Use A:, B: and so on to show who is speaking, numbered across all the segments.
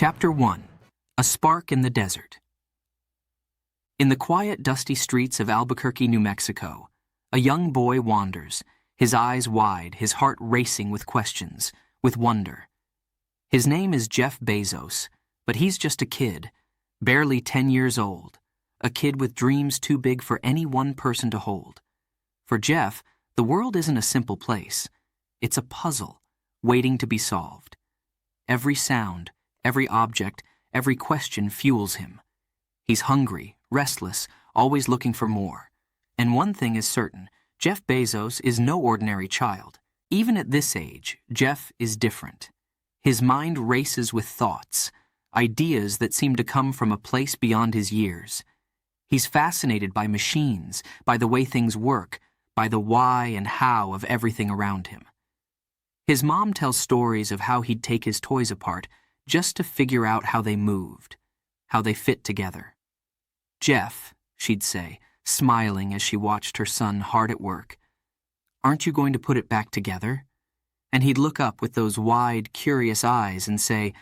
A: Chapter 1. A Spark in the Desert. In the quiet, dusty streets of Albuquerque, New Mexico, a young boy wanders, his eyes wide, his heart racing with questions, with wonder. His name is Jeff Bezos, but he's just a kid, barely 10 years old, a kid with dreams too big for any one person to hold. For Jeff, the world isn't a simple place. It's a puzzle, waiting to be solved. Every sound, every object, every question fuels him. He's hungry, restless, always looking for more. And one thing is certain, Jeff Bezos is no ordinary child. Even at this age, Jeff is different. His mind races with thoughts, ideas that seem to come from a place beyond his years. He's fascinated by machines, by the way things work, by the why and how of everything around him. His mom tells stories of how he'd take his toys apart just to figure out how they moved, how they fit together. "Jeff," she'd say, smiling as she watched her son hard at work, "aren't you going to put it back together?" And he'd look up with those wide, curious eyes and say,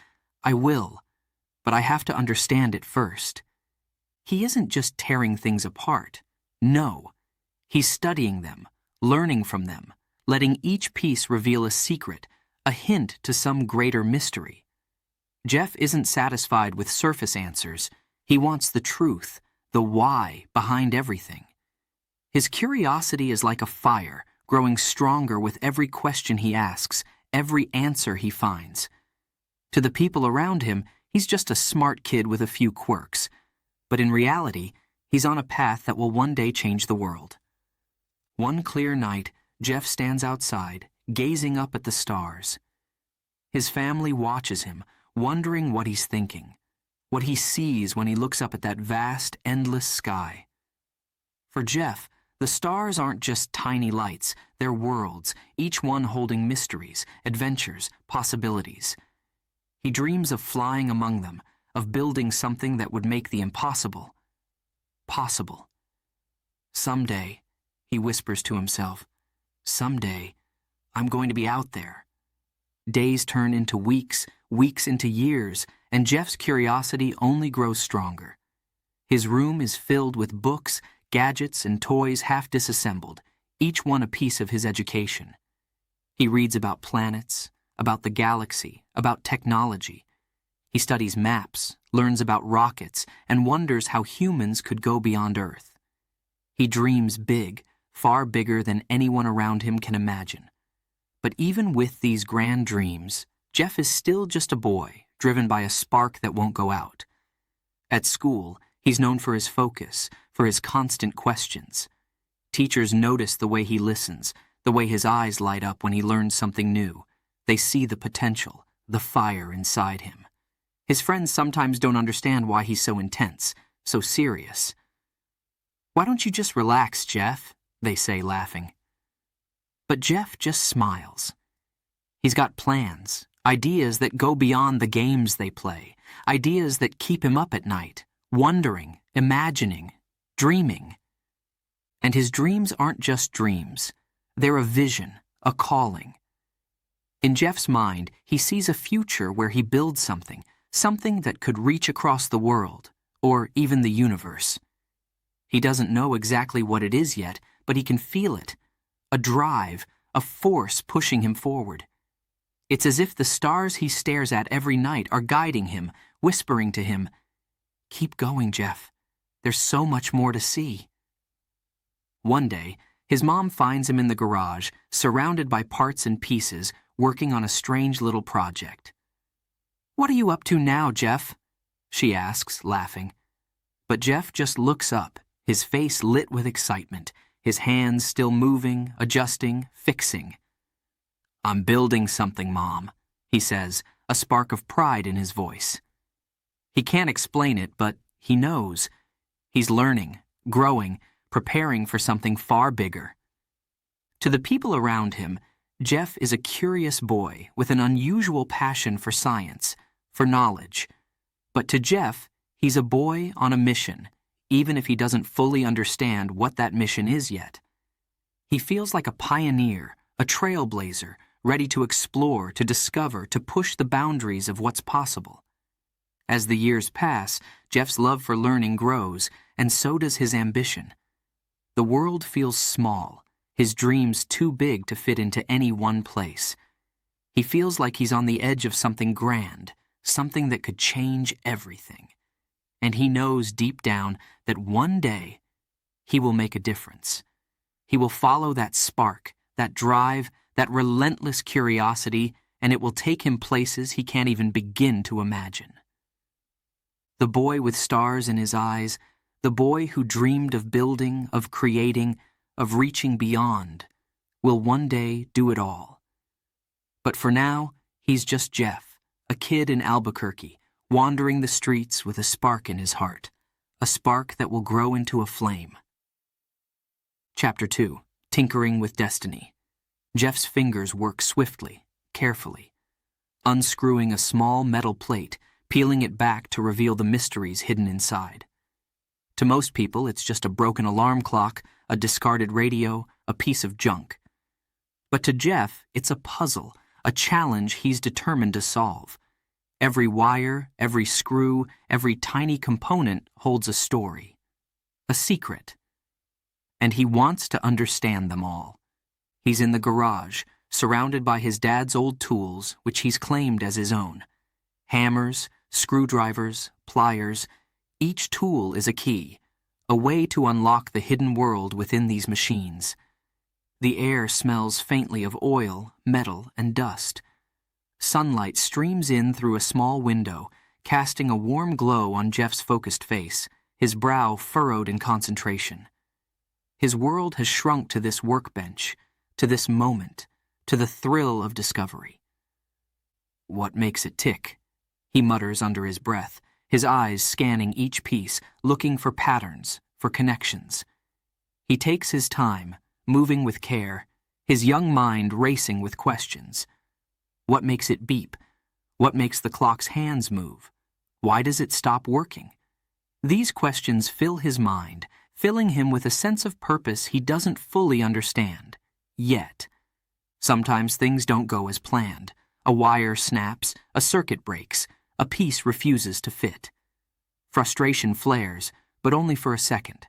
A: "I will, but I have to understand it first." He isn't just tearing things apart. No, he's studying them, learning from them, letting each piece reveal a secret, a hint to some greater mystery. Jeff isn't satisfied with surface answers. He wants the truth, the why behind everything. His curiosity is like a fire, growing stronger with every question he asks, every answer he finds. To the people around him, he's just a smart kid with a few quirks. But in reality, he's on a path that will one day change the world. One clear night, Jeff stands outside, gazing up at the stars. His family watches him, wondering what he's thinking, what he sees when he looks up at that vast, endless sky. For Jeff, the stars aren't just tiny lights, they're worlds, each one holding mysteries, adventures, possibilities. He dreams of flying among them, of building something that would make the impossible possible. "Someday," he whispers to himself, "someday, I'm going to be out there." Days turn into weeks, weeks into years, and Jeff's curiosity only grows stronger. His room is filled with books, gadgets, and toys half disassembled, each one a piece of his education. He reads about planets, about the galaxy, about technology. He studies maps, learns about rockets, and wonders how humans could go beyond Earth. He dreams big, far bigger than anyone around him can imagine. But even with these grand dreams, Jeff is still just a boy, driven by a spark that won't go out. At school, he's known for his focus, for his constant questions. Teachers notice the way he listens, the way his eyes light up when he learns something new. They see the potential, the fire inside him. His friends sometimes don't understand why he's so intense, so serious. "Why don't you just relax, Jeff?" they say, laughing. But Jeff just smiles. He's got plans, ideas that go beyond the games they play, ideas that keep him up at night, wondering, imagining, dreaming. And his dreams aren't just dreams. They're a vision, a calling. In Jeff's mind, he sees a future where he builds something that could reach across the world, or even the universe. He doesn't know exactly what it is yet, but he can feel it. A drive, a force pushing him forward. It's as if the stars he stares at every night are guiding him, whispering to him, "Keep going, Jeff. There's so much more to see." One day, his mom finds him in the garage, surrounded by parts and pieces, working on a strange little project. "What are you up to now, Jeff?" she asks, laughing. But Jeff just looks up, his face lit with excitement, his hands still moving, adjusting, fixing. "I'm building something, Mom," he says, a spark of pride in his voice. He can't explain it, but he knows. He's learning, growing, preparing for something far bigger. To the people around him, Jeff is a curious boy with an unusual passion for science, for knowledge. But to Jeff, he's a boy on a mission, even if he doesn't fully understand what that mission is yet. He feels like a pioneer, a trailblazer, ready to explore, to discover, to push the boundaries of what's possible. As the years pass, Jeff's love for learning grows, and so does his ambition. The world feels small, his dreams too big to fit into any one place. He feels like he's on the edge of something grand, something that could change everything. And he knows deep down that one day he will make a difference. He will follow that spark, that drive, that relentless curiosity, and it will take him places he can't even begin to imagine. The boy with stars in his eyes, the boy who dreamed of building, of creating, of reaching beyond, will one day do it all. But for now, he's just Jeff, a kid in Albuquerque, wandering the streets with a spark in his heart, a spark that will grow into a flame. Chapter 2. Tinkering with Destiny. Jeff's fingers work swiftly, carefully, unscrewing a small metal plate, peeling it back to reveal the mysteries hidden inside. To most people, it's just a broken alarm clock, a discarded radio, a piece of junk. But to Jeff, it's a puzzle, a challenge he's determined to solve. Every wire, every screw, every tiny component holds a story, a secret. And he wants to understand them all. He's in the garage, surrounded by his dad's old tools, which he's claimed as his own. Hammers, screwdrivers, pliers, each tool is a key, a way to unlock the hidden world within these machines. The air smells faintly of oil, metal, and dust. Sunlight streams in through a small window, casting a warm glow on Jeff's focused face, his brow furrowed in concentration. His world has shrunk to this workbench, to this moment, to the thrill of discovery. What makes it tick? He mutters under his breath, his eyes scanning each piece, looking for patterns, for connections. He takes his time, moving with care, his young mind racing with questions. What makes it beep? What makes the clock's hands move? Why does it stop working? These questions fill his mind, filling him with a sense of purpose he doesn't fully understand, yet. Sometimes things don't go as planned. A wire snaps, a circuit breaks, a piece refuses to fit. Frustration flares, but only for a second.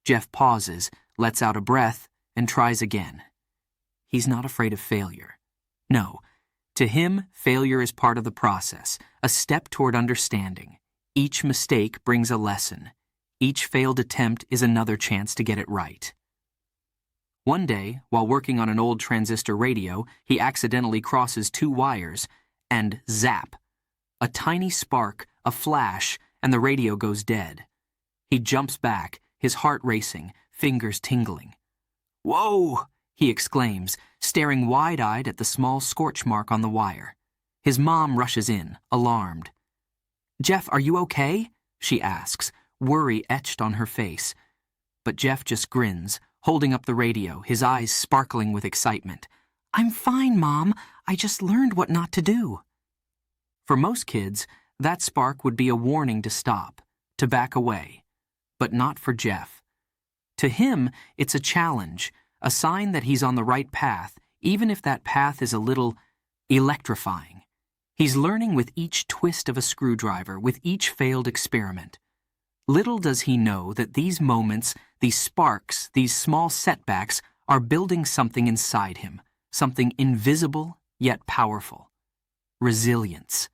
A: Jeff pauses, lets out a breath, and tries again. He's not afraid of failure. No, to him, failure is part of the process, a step toward understanding. Each mistake brings a lesson. Each failed attempt is another chance to get it right. One day, while working on an old transistor radio, he accidentally crosses two wires, and zap! A tiny spark, a flash, and the radio goes dead. He jumps back, his heart racing, fingers tingling. "Whoa!" he exclaims, staring wide-eyed at the small scorch mark on the wire. His mom rushes in, alarmed. "Jeff, are you okay?" she asks, worry etched on her face. But Jeff just grins, holding up the radio, his eyes sparkling with excitement. "I'm fine, Mom. I just learned what not to do." For most kids, that spark would be a warning to stop, to back away. But not for Jeff. To him, it's a challenge, a sign that he's on the right path, even if that path is a little electrifying. He's learning with each twist of a screwdriver, with each failed experiment. Little does he know that these moments, these sparks, these small setbacks are building something inside him, something invisible yet powerful. Resilience.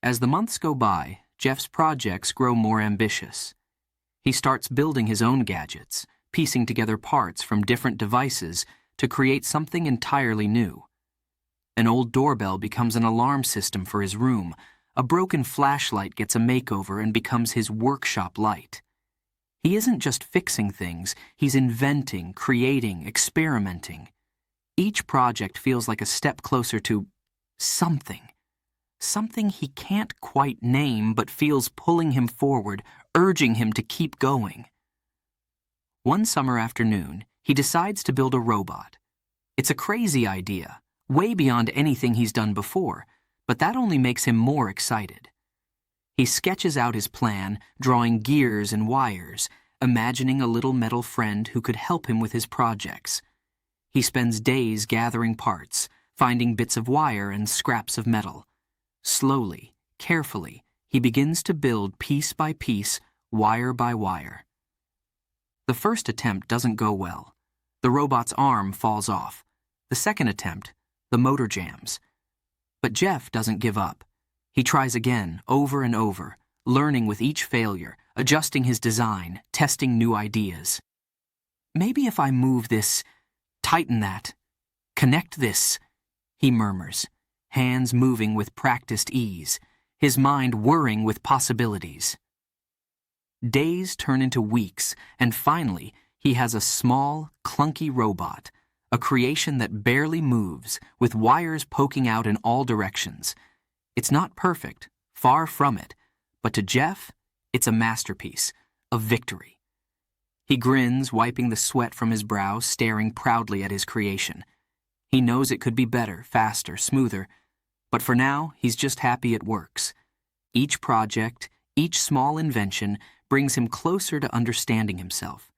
A: As the months go by, Jeff's projects grow more ambitious. He starts building his own gadgets, piecing together parts from different devices to create something entirely new. An old doorbell becomes an alarm system for his room. A broken flashlight gets a makeover and becomes his workshop light. He isn't just fixing things, he's inventing, creating, experimenting. Each project feels like a step closer to something. Something he can't quite name but feels pulling him forward, urging him to keep going. One summer afternoon, he decides to build a robot. It's a crazy idea, way beyond anything he's done before, but that only makes him more excited. He sketches out his plan, drawing gears and wires, imagining a little metal friend who could help him with his projects. He spends days gathering parts, finding bits of wire and scraps of metal. Slowly, carefully, he begins to build piece by piece, wire by wire. The first attempt doesn't go well. The robot's arm falls off. The second attempt, the motor jams. But Jeff doesn't give up. He tries again, over and over, learning with each failure, adjusting his design, testing new ideas. Maybe if I move this, tighten that, connect this, he murmurs, hands moving with practiced ease, his mind whirring with possibilities. Days turn into weeks, and finally, he has a small, clunky robot, a creation that barely moves, with wires poking out in all directions. It's not perfect, far from it, but to Jeff, it's a masterpiece, a victory. He grins, wiping the sweat from his brow, staring proudly at his creation. He knows it could be better, faster, smoother, but for now, he's just happy it works. Each project, each small invention, brings him closer to understanding himself.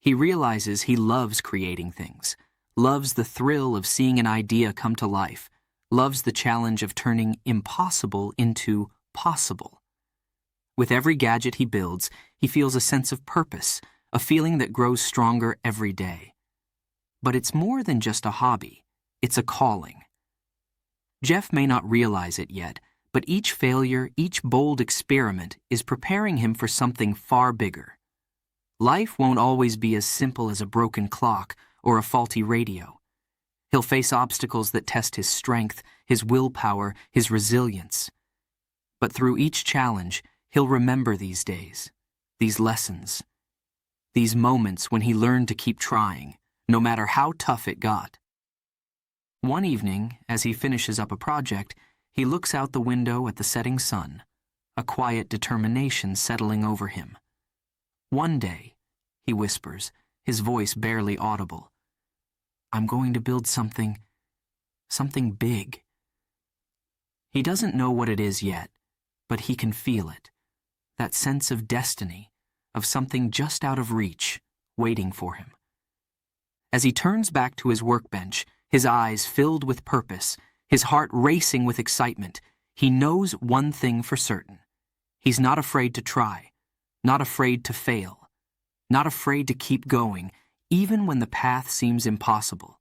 A: He realizes he loves creating things, loves the thrill of seeing an idea come to life, loves the challenge of turning impossible into possible. With every gadget he builds, he feels a sense of purpose, a feeling that grows stronger every day. But it's more than just a hobby. It's a calling. Jeff may not realize it yet, but each failure, each bold experiment is preparing him for something far bigger. Life won't always be as simple as a broken clock or a faulty radio. He'll face obstacles that test his strength, his willpower, his resilience. But through each challenge, he'll remember these days, these lessons, these moments when he learned to keep trying, no matter how tough it got. One evening, as he finishes up a project, he looks out the window at the setting sun, a quiet determination settling over him. One day, he whispers, his voice barely audible, I'm going to build something big. He doesn't know what it is yet, but he can feel it, that sense of destiny, of something just out of reach, waiting for him. As he turns back to his workbench, his eyes filled with purpose, his heart racing with excitement, he knows one thing for certain. He's not afraid to try, not afraid to fail, not afraid to keep going, even when the path seems impossible.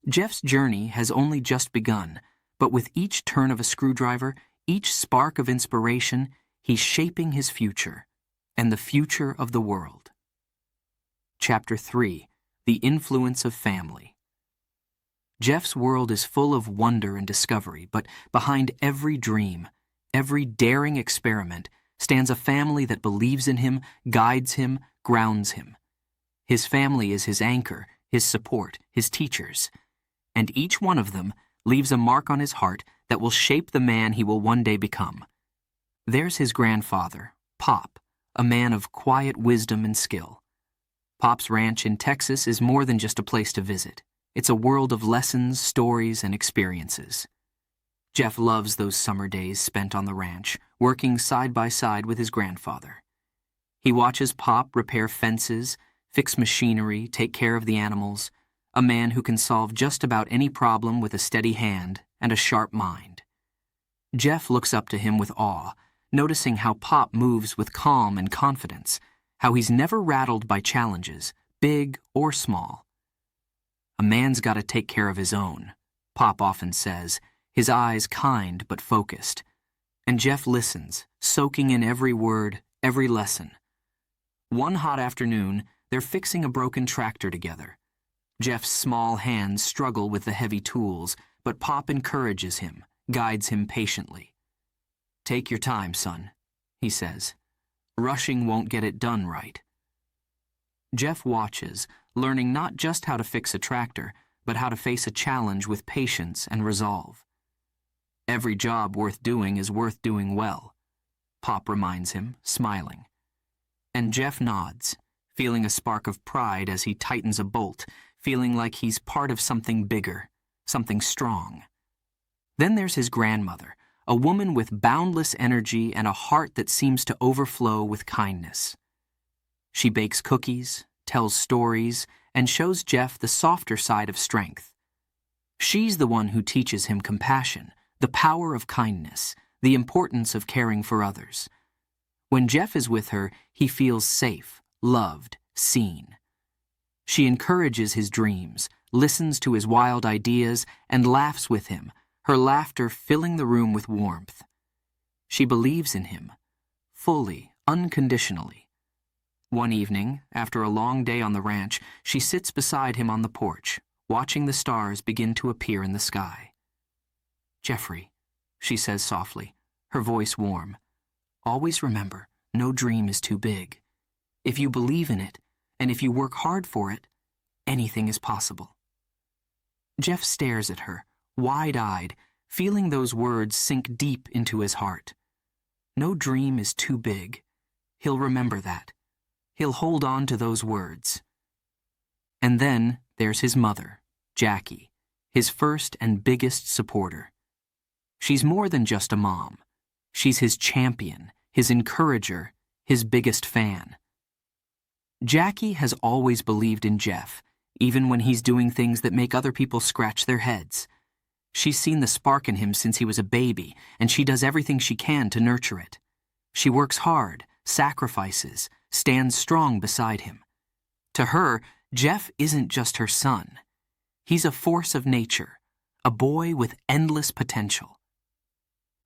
A: Jeff's journey has only just begun, but with each turn of a screwdriver, each spark of inspiration, he's shaping his future, and the future of the world. Chapter 3. The Influence of Family. Jeff's world is full of wonder and discovery, but behind every dream, every daring experiment, stands a family that believes in him, guides him, grounds him. His family is his anchor, his support, his teachers, and each one of them leaves a mark on his heart that will shape the man he will one day become. There's his grandfather, Pop, a man of quiet wisdom and skill. Pop's ranch in Texas is more than just a place to visit. It's a world of lessons, stories, and experiences. Jeff loves those summer days spent on the ranch, working side by side with his grandfather. He watches Pop repair fences, fix machinery, take care of the animals, a man who can solve just about any problem with a steady hand and a sharp mind. Jeff looks up to him with awe, noticing how Pop moves with calm and confidence, how he's never rattled by challenges, big or small. A man's got to take care of his own, Pop often says, his eyes kind but focused. And Jeff listens, soaking in every word, every lesson. One hot afternoon, they're fixing a broken tractor together. Jeff's small hands struggle with the heavy tools, but Pop encourages him, guides him patiently. Take your time, son, he says. Rushing won't get it done right. Jeff watches, learning not just how to fix a tractor, but how to face a challenge with patience and resolve. Every job worth doing is worth doing well, Pop reminds him, smiling. And Jeff nods, feeling a spark of pride as he tightens a bolt, feeling like he's part of something bigger, something strong. Then there's his grandmother, a woman with boundless energy and a heart that seems to overflow with kindness. She bakes cookies, tells stories, and shows Jeff the softer side of strength. She's the one who teaches him compassion, the power of kindness, the importance of caring for others. When Jeff is with her, he feels safe, loved, seen. She encourages his dreams, listens to his wild ideas, and laughs with him, her laughter filling the room with warmth. She believes in him, fully, unconditionally. One evening, after a long day on the ranch, she sits beside him on the porch, watching the stars begin to appear in the sky. "Jeffrey," she says softly, her voice warm, "always remember, no dream is too big. If you believe in it, and if you work hard for it, anything is possible." Jeff stares at her, wide-eyed, feeling those words sink deep into his heart. No dream is too big. He'll remember that. He'll hold on to those words. And then there's his mother, Jackie, his first and biggest supporter. She's more than just a mom. She's his champion, his encourager, his biggest fan. Jackie has always believed in Jeff, even when he's doing things that make other people scratch their heads. She's seen the spark in him since he was a baby, and she does everything she can to nurture it. She works hard, sacrifices, stands strong beside him. To her, Jeff isn't just her son. He's a force of nature, a boy with endless potential.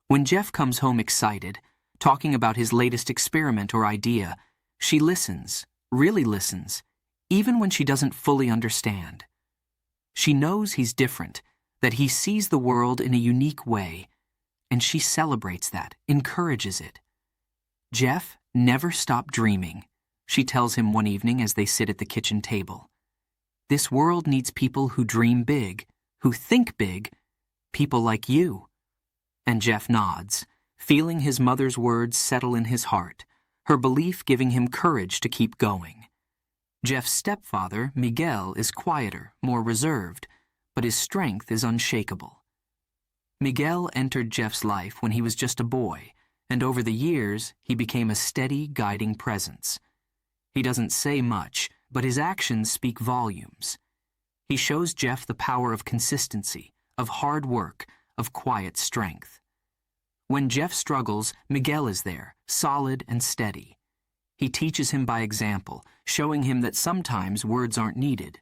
A: When Jeff comes home excited, talking about his latest experiment or idea, she listens, really listens, even when she doesn't fully understand. She knows he's different, that he sees the world in a unique way, and she celebrates that, encourages it. "Jeff, never stop dreaming," she tells him one evening as they sit at the kitchen table. "This world needs people who dream big, who think big, people like you." And Jeff nods, feeling his mother's words settle in his heart, her belief giving him courage to keep going. Jeff's stepfather, Miguel, is quieter, more reserved, but his strength is unshakable. Miguel entered Jeff's life when he was just a boy, and over the years, he became a steady, guiding presence. He doesn't say much, but his actions speak volumes. He shows Jeff the power of consistency, of hard work, of quiet strength. When Jeff struggles, Miguel is there, solid and steady. He teaches him by example, showing him that sometimes words aren't needed,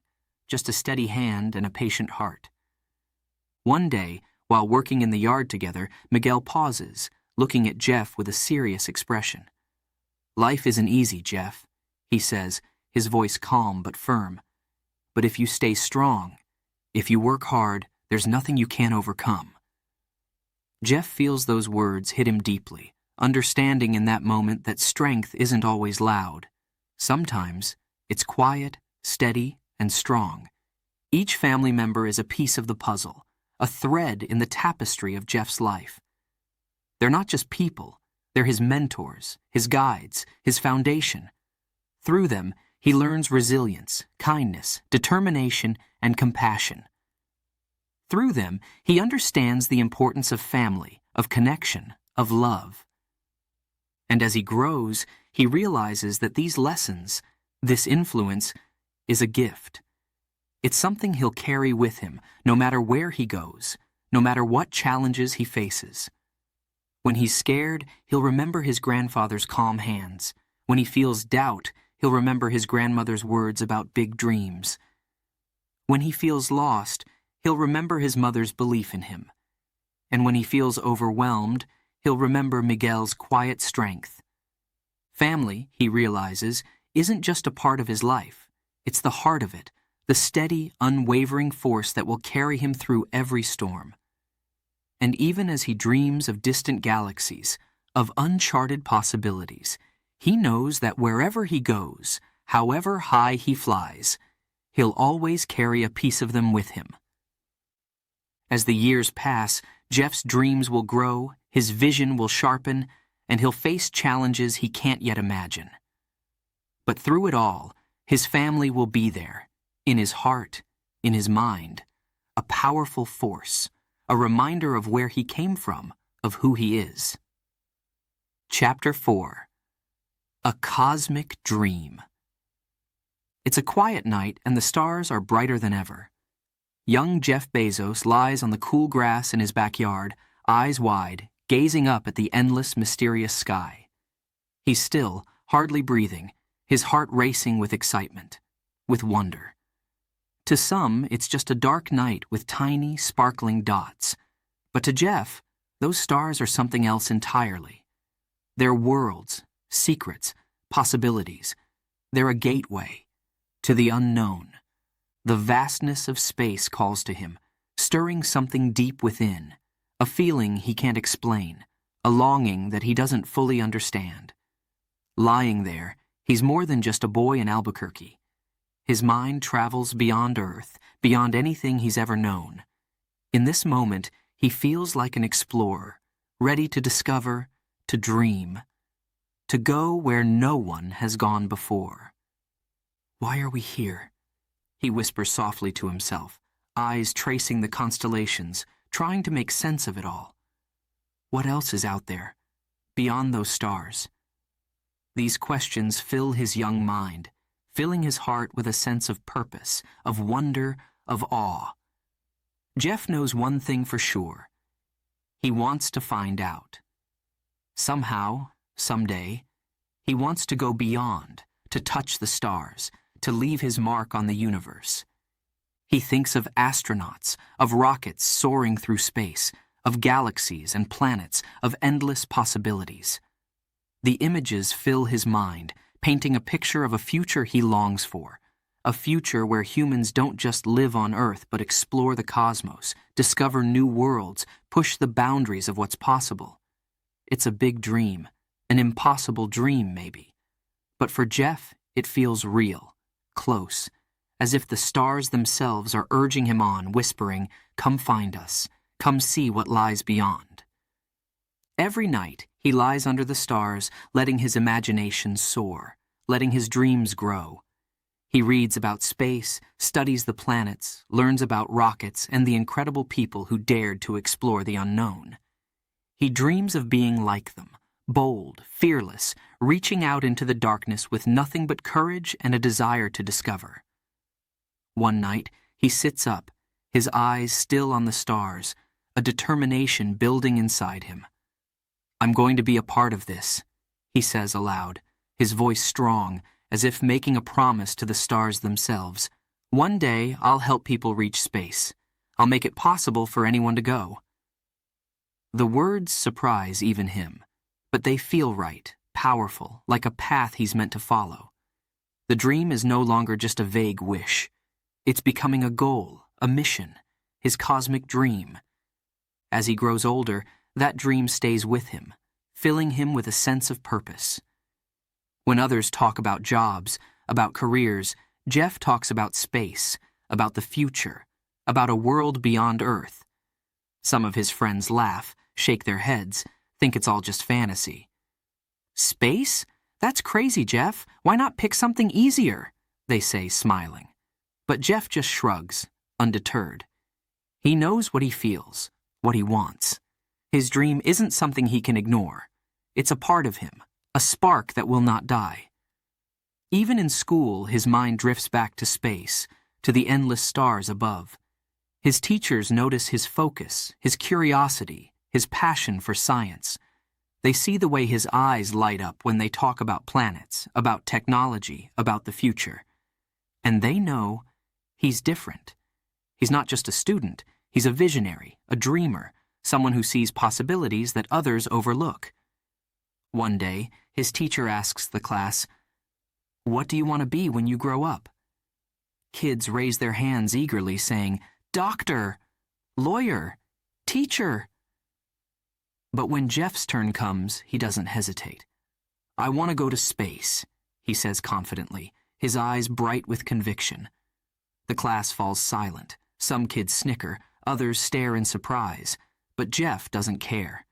A: just a steady hand and a patient heart. One day, while working in the yard together, Miguel pauses, looking at Jeff with a serious expression. "Life isn't easy, Jeff," he says, his voice calm but firm. "But if you stay strong, if you work hard, there's nothing you can't overcome." Jeff feels those words hit him deeply, understanding in that moment that strength isn't always loud. Sometimes it's quiet, steady, and strong. Each family member is a piece of the puzzle, a thread in the tapestry of Jeff's life. They're not just people, they're his mentors, his guides, his foundation. Through them, he learns resilience, kindness, determination, and compassion. Through them, he understands the importance of family, of connection, of love. And as he grows, he realizes that these lessons, this influence, is a gift. It's something he'll carry with him, no matter where he goes, no matter what challenges he faces. When he's scared, he'll remember his grandfather's calm hands. When he feels doubt, he'll remember his grandmother's words about big dreams. When he feels lost, he'll remember his mother's belief in him. And when he feels overwhelmed, he'll remember Miguel's quiet strength. Family, he realizes, isn't just a part of his life. It's the heart of it, the steady, unwavering force that will carry him through every storm. And even as he dreams of distant galaxies, of uncharted possibilities, he knows that wherever he goes, however high he flies, he'll always carry a piece of them with him. As the years pass, Jeff's dreams will grow, his vision will sharpen, and he'll face challenges he can't yet imagine. But through it all, his family will be there, in his heart, in his mind, a powerful force, a reminder of where he came from, of who he is. Chapter 4. A Cosmic Dream. It's a quiet night and the stars are brighter than ever. Young Jeff Bezos lies on the cool grass in his backyard, eyes wide, gazing up at the endless, mysterious sky. He's still, hardly breathing, his heart racing with excitement, with wonder. To some, it's just a dark night with tiny, sparkling dots. But to Jeff, those stars are something else entirely. They're worlds, secrets, possibilities. They're a gateway to the unknown. The vastness of space calls to him, stirring something deep within, a feeling he can't explain, a longing that he doesn't fully understand. Lying there, he's more than just a boy in Albuquerque. His mind travels beyond Earth, beyond anything he's ever known. In this moment, he feels like an explorer, ready to discover, to dream, to go where no one has gone before. "Why are we here?" he whispers softly to himself, eyes tracing the constellations, trying to make sense of it all. What else is out there, beyond those stars? These questions fill his young mind, filling his heart with a sense of purpose, of wonder, of awe. Jeff knows one thing for sure. He wants to find out. Somehow, someday, he wants to go beyond, to touch the stars, to leave his mark on the universe. He thinks of astronauts, of rockets soaring through space, of galaxies and planets, of endless possibilities. The images fill his mind, painting a picture of a future he longs for, a future where humans don't just live on Earth but explore the cosmos, discover new worlds, push the boundaries of what's possible. It's a big dream, an impossible dream maybe. But for Jeff, it feels real, close, as if the stars themselves are urging him on, whispering, "Come find us, come see what lies beyond." Every night, he lies under the stars, letting his imagination soar, letting his dreams grow. He reads about space, studies the planets, learns about rockets and the incredible people who dared to explore the unknown. He dreams of being like them, bold, fearless, reaching out into the darkness with nothing but courage and a desire to discover. One night, he sits up, his eyes still on the stars, a determination building inside him. "I'm going to be a part of this," he says aloud, his voice strong, as if making a promise to the stars themselves. "One day, I'll help people reach space. I'll make it possible for anyone to go." The words surprise even him, but they feel right, powerful, like a path he's meant to follow. The dream is no longer just a vague wish. It's becoming a goal, a mission, his cosmic dream. As he grows older, that dream stays with him, filling him with a sense of purpose. When others talk about jobs, about careers, Jeff talks about space, about the future, about a world beyond Earth. Some of his friends laugh, shake their heads, think it's all just fantasy. "Space? That's crazy, Jeff. Why not pick something easier?" they say, smiling. But Jeff just shrugs, undeterred. He knows what he feels, what he wants. His dream isn't something he can ignore. It's a part of him, a spark that will not die. Even in school, his mind drifts back to space, to the endless stars above. His teachers notice his focus, his curiosity, his passion for science. They see the way his eyes light up when they talk about planets, about technology, about the future. And they know he's different. He's not just a student, he's a visionary, a dreamer, someone who sees possibilities that others overlook. One day, his teacher asks the class, "What do you want to be when you grow up?" Kids raise their hands eagerly, saying, "Doctor, lawyer, teacher." But when Jeff's turn comes, he doesn't hesitate. "I want to go to space," he says confidently, his eyes bright with conviction. The class falls silent. Some kids snicker, others stare in surprise. But Jeff doesn't care.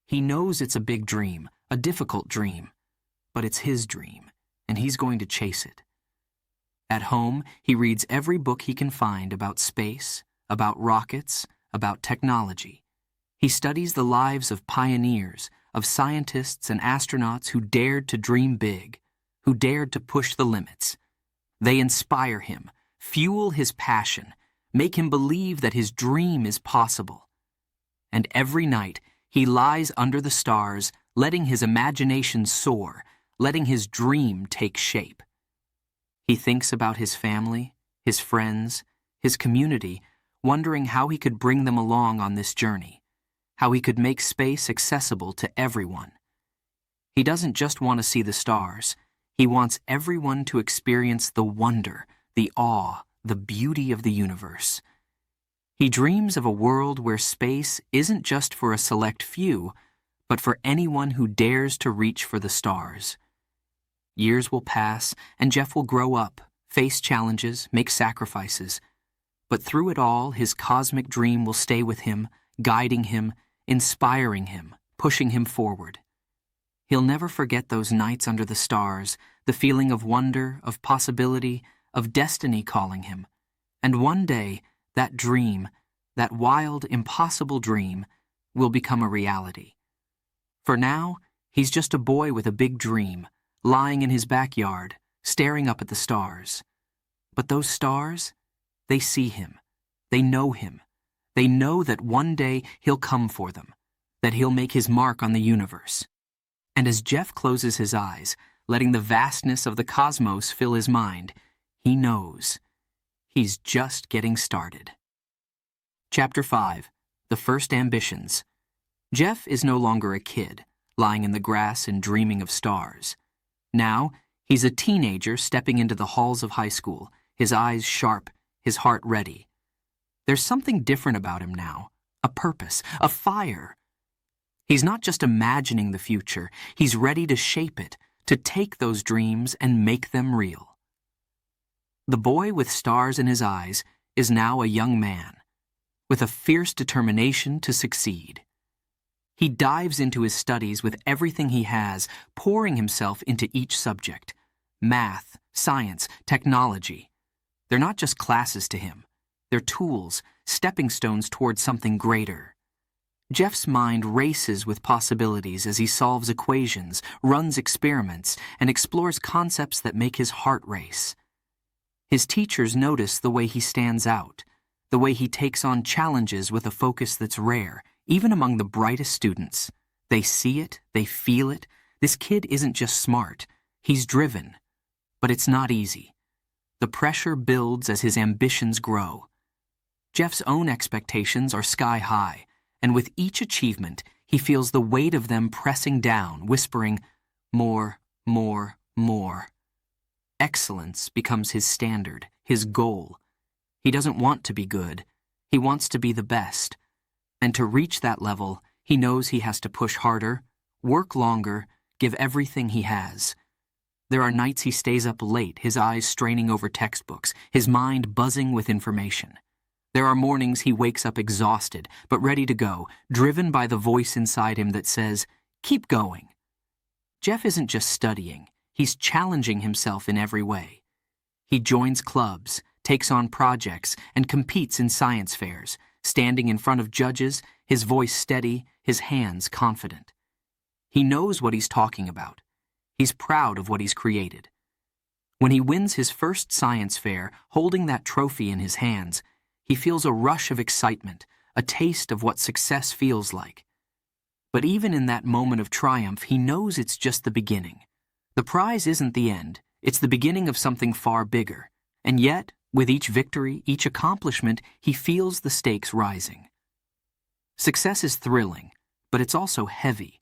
A: He knows it's a big dream, a difficult dream. But it's his dream, and he's going to chase it. At home, he reads every book he can find about space, about rockets, about technology. He studies the lives of pioneers, of scientists and astronauts who dared to dream big, who dared to push the limits. They inspire him, fuel his passion, make him believe that his dream is possible. And every night, He lies under the stars, letting his imagination soar, letting his dream take shape. He thinks about his family, his friends, his community, wondering how he could bring them along on this journey, how he could make space accessible to everyone. He doesn't just want to see the stars. He wants everyone to experience the wonder, the awe, the beauty of the universe. He dreams of a world where space isn't just for a select few, but for anyone who dares to reach for the stars. Years will pass, and Jeff will grow up, face challenges, make sacrifices. But through it all, his cosmic dream will stay with him, guiding him, inspiring him, pushing him forward. He'll never forget those nights under the stars, the feeling of wonder, of possibility, of destiny calling him. And one day, that dream, that wild, impossible dream, will become a reality. For now, he's just a boy with a big dream, lying in his backyard, staring up at the stars. But those stars, they see him. They know him. They know that one day he'll come for them, that he'll make his mark on the universe. And as Jeff closes his eyes, letting the vastness of the cosmos fill his mind, he knows he's just getting started. Chapter 5. The First Ambitions. Jeff is no longer a kid, lying in the grass and dreaming of stars. Now, he's a teenager stepping into the halls of high school, his eyes sharp, his heart ready. There's something different about him now, a purpose, a fire. He's not just imagining the future, he's ready to shape it, to take those dreams and make them real. The boy with stars in his eyes is now a young man, with a fierce determination to succeed. He dives into his studies with everything he has, pouring himself into each subject. Math, science, technology. They're not just classes to him. They're tools, stepping stones towards something greater. Jeff's mind races with possibilities as he solves equations, runs experiments, and explores concepts that make his heart race. His teachers notice the way he stands out, the way he takes on challenges with a focus that's rare, even among the brightest students. They see it, they feel it. This kid isn't just smart, he's driven. But it's not easy. The pressure builds as his ambitions grow. Jeff's own expectations are sky high, and with each achievement, he feels the weight of them pressing down, whispering, more, more, more. Excellence becomes his standard, his goal. He doesn't want to be good. He wants to be the best. And to reach that level, he knows he has to push harder, work longer, give everything he has. There are nights he stays up late, his eyes straining over textbooks, his mind buzzing with information. There are mornings he wakes up exhausted, but ready to go, driven by the voice inside him that says, keep going. Jeff isn't just studying, he's challenging himself in every way. He joins clubs, takes on projects, and competes in science fairs, standing in front of judges, his voice steady, his hands confident. He knows what he's talking about. He's proud of what he's created. When he wins his first science fair, holding that trophy in his hands, he feels a rush of excitement, a taste of what success feels like. But even in that moment of triumph, he knows it's just the beginning. The prize isn't the end, it's the beginning of something far bigger. And yet, with each victory, each accomplishment, he feels the stakes rising. Success is thrilling, but it's also heavy.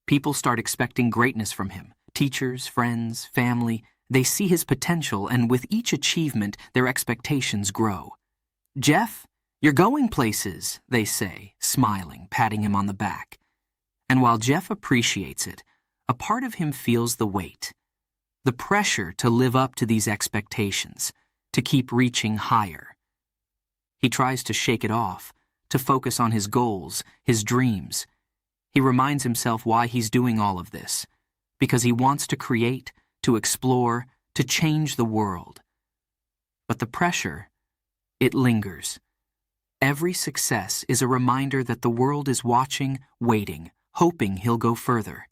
A: People start expecting greatness from him. Teachers, friends, family, they see his potential, and with each achievement, their expectations grow. Jeff, you're going places, they say, smiling, patting him on the back. And while Jeff appreciates it, a part of him feels the weight, the pressure to live up to these expectations, to keep reaching higher. He tries to shake it off, to focus on his goals, his dreams. He reminds himself why he's doing all of this, because he wants to create, to explore, to change the world. But the pressure, it lingers. Every success is a reminder that the world is watching, waiting, hoping he'll go further.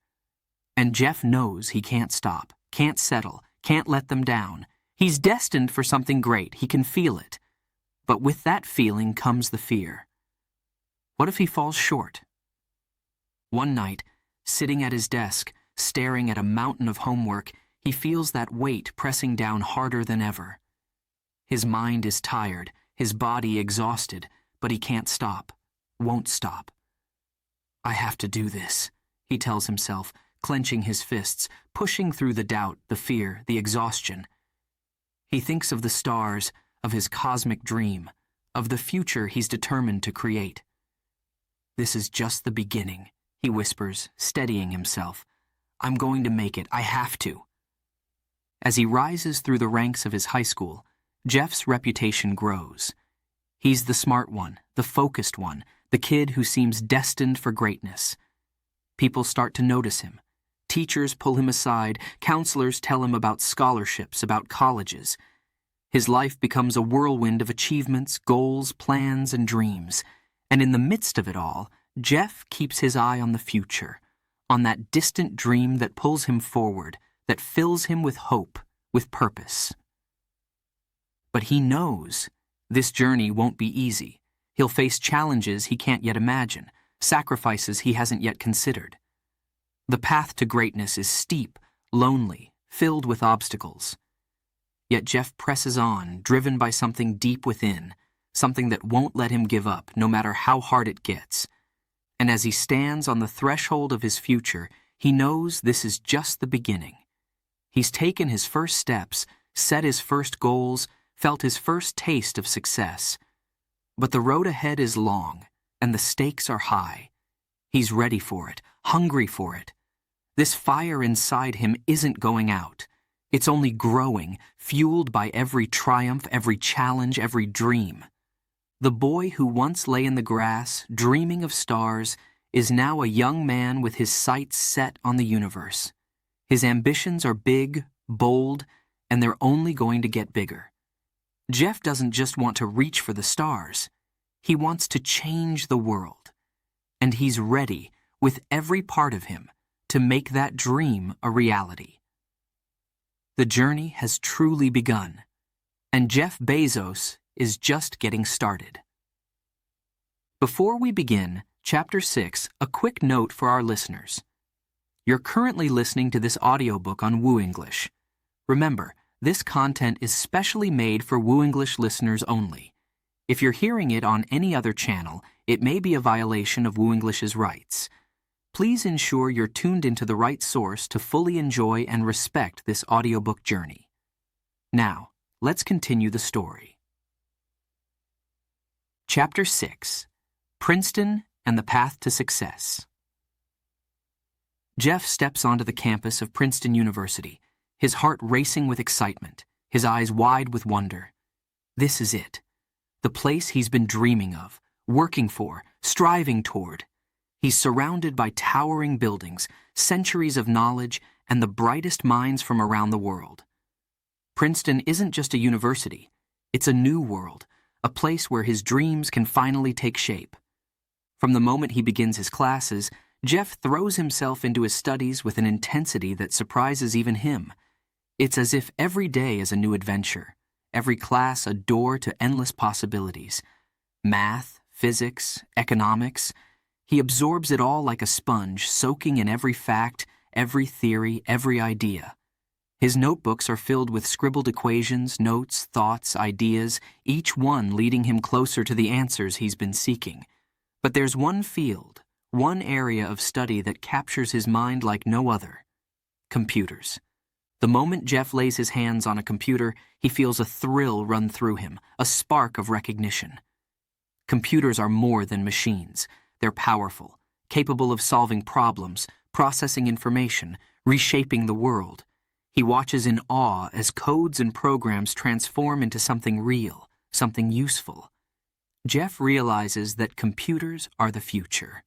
A: And Jeff knows he can't stop, can't settle, can't let them down. He's destined for something great, he can feel it. But with that feeling comes the fear. What if he falls short? One night, sitting at his desk, staring at a mountain of homework, he feels that weight pressing down harder than ever. His mind is tired, his body exhausted, but he can't stop, won't stop. "I have to do this," he tells himself, clenching his fists, pushing through the doubt, the fear, the exhaustion. He thinks of the stars, of his cosmic dream, of the future he's determined to create. "This is just the beginning," he whispers, steadying himself. "I'm going to make it. I have to." As he rises through the ranks of his high school, Jeff's reputation grows. He's the smart one, the focused one, the kid who seems destined for greatness. People start to notice him. Teachers pull him aside, counselors tell him about scholarships, about colleges. His life becomes a whirlwind of achievements, goals, plans, and dreams. And in the midst of it all, Jeff keeps his eye on the future, on that distant dream that pulls him forward, that fills him with hope, with purpose. But he knows this journey won't be easy. He'll face challenges he can't yet imagine, sacrifices he hasn't yet considered. The path to greatness is steep, lonely, filled with obstacles. Yet Jeff presses on, driven by something deep within, something that won't let him give up, no matter how hard it gets. And as he stands on the threshold of his future, he knows this is just the beginning. He's taken his first steps, set his first goals, felt his first taste of success. But the road ahead is long, and the stakes are high. He's ready for it, hungry for it. This fire inside him isn't going out. It's only growing, fueled by every triumph, every challenge, every dream. The boy who once lay in the grass, dreaming of stars, is now a young man with his sights set on the universe. His ambitions are big, bold, and they're only going to get bigger. Jeff doesn't just want to reach for the stars. He wants to change the world. And he's ready, with every part of him, to make that dream a reality. The journey has truly begun, and Jeff Bezos is just getting started. Before we begin, Chapter 6, a quick note for our listeners. You're currently listening to this audiobook on WooEnglish. Remember, this content is specially made for WooEnglish listeners only. If you're hearing it on any other channel, it may be a violation of WooEnglish's rights. Please ensure you're tuned into the right source to fully enjoy and respect this audiobook journey. Now, let's continue the story. Chapter 6, Princeton and the Path to Success. Jeff steps onto the campus of Princeton University, his heart racing with excitement, his eyes wide with wonder. This is it. The place he's been dreaming of, working for, striving toward. He's surrounded by towering buildings, centuries of knowledge, and the brightest minds from around the world. Princeton isn't just a university. It's a new world, a place where his dreams can finally take shape. From the moment he begins his classes, Jeff throws himself into his studies with an intensity that surprises even him. It's as if every day is a new adventure, every class a door to endless possibilities. Math, physics, economics. He absorbs it all like a sponge, soaking in every fact, every theory, every idea. His notebooks are filled with scribbled equations, notes, thoughts, ideas, each one leading him closer to the answers he's been seeking. But there's one field, one area of study that captures his mind like no other: computers. The moment Jeff lays his hands on a computer, he feels a thrill run through him, a spark of recognition. Computers are more than machines. They're powerful, capable of solving problems, processing information, reshaping the world. He watches in awe as codes and programs transform into something real, something useful. Jeff realizes that computers are the future.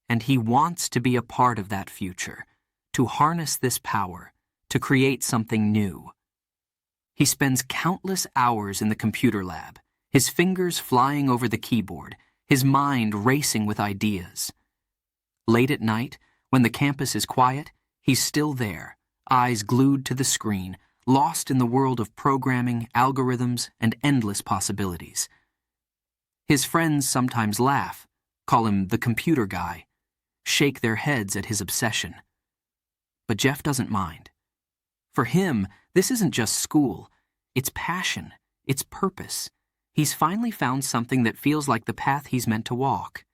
A: And he wants to be a part of that future, to harness this power, to create something new. He spends countless hours in the computer lab, his fingers flying over the keyboard, his mind racing with ideas. Late at night, when the campus is quiet, he's still there, eyes glued to the screen, lost in the world of programming, algorithms, and endless possibilities. His friends sometimes laugh, call him the computer guy. shake their heads at his obsession. But Jeff doesn't mind. For him, this isn't just school. It's passion. It's purpose. He's finally found something that feels like the path he's meant to walk.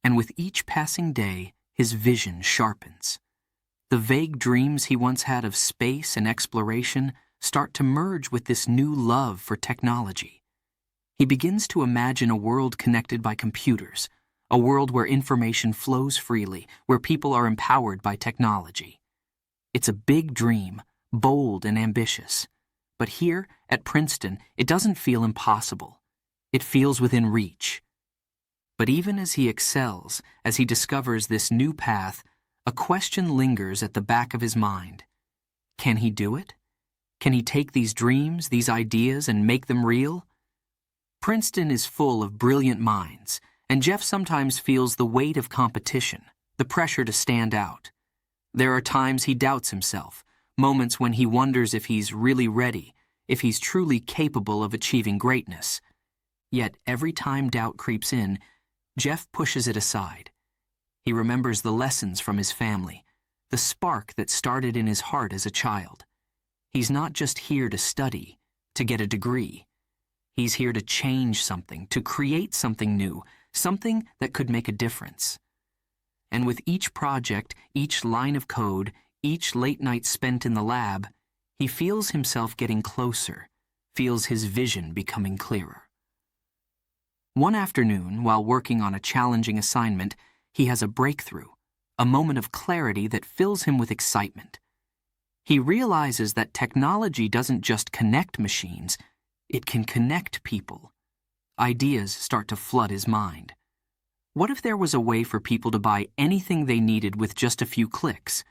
A: And with each passing day, his vision sharpens. The vague dreams he once had of space and exploration start to merge with this new love for technology. He begins to imagine a world connected by computers, a world where information flows freely, where people are empowered by technology. It's a big dream, bold and ambitious. But here, at Princeton, it doesn't feel impossible. It feels within reach. But even as he excels, as he discovers this new path, a question lingers at the back of his mind. Can he do it? Can he take these dreams, these ideas, and make them real? Princeton is full of brilliant minds, and Jeff sometimes feels the weight of competition, the pressure to stand out. There are times he doubts himself, moments when he wonders if he's really ready, if he's truly capable of achieving greatness. Yet every time doubt creeps in, Jeff pushes it aside. He remembers the lessons from his family, the spark that started in his heart as a child. He's not just here to study, to get a degree. He's here to change something, to create something new, something that could make a difference. And with each project, each line of code, each late night spent in the lab, he feels himself getting closer, feels his vision becoming clearer. One afternoon, while working on a challenging assignment, he has a breakthrough, a moment of clarity that fills him with excitement. He realizes that technology doesn't just connect machines, it can connect people. Ideas start to flood his mind. What if there was a way for people to buy anything they needed with just a few clicks?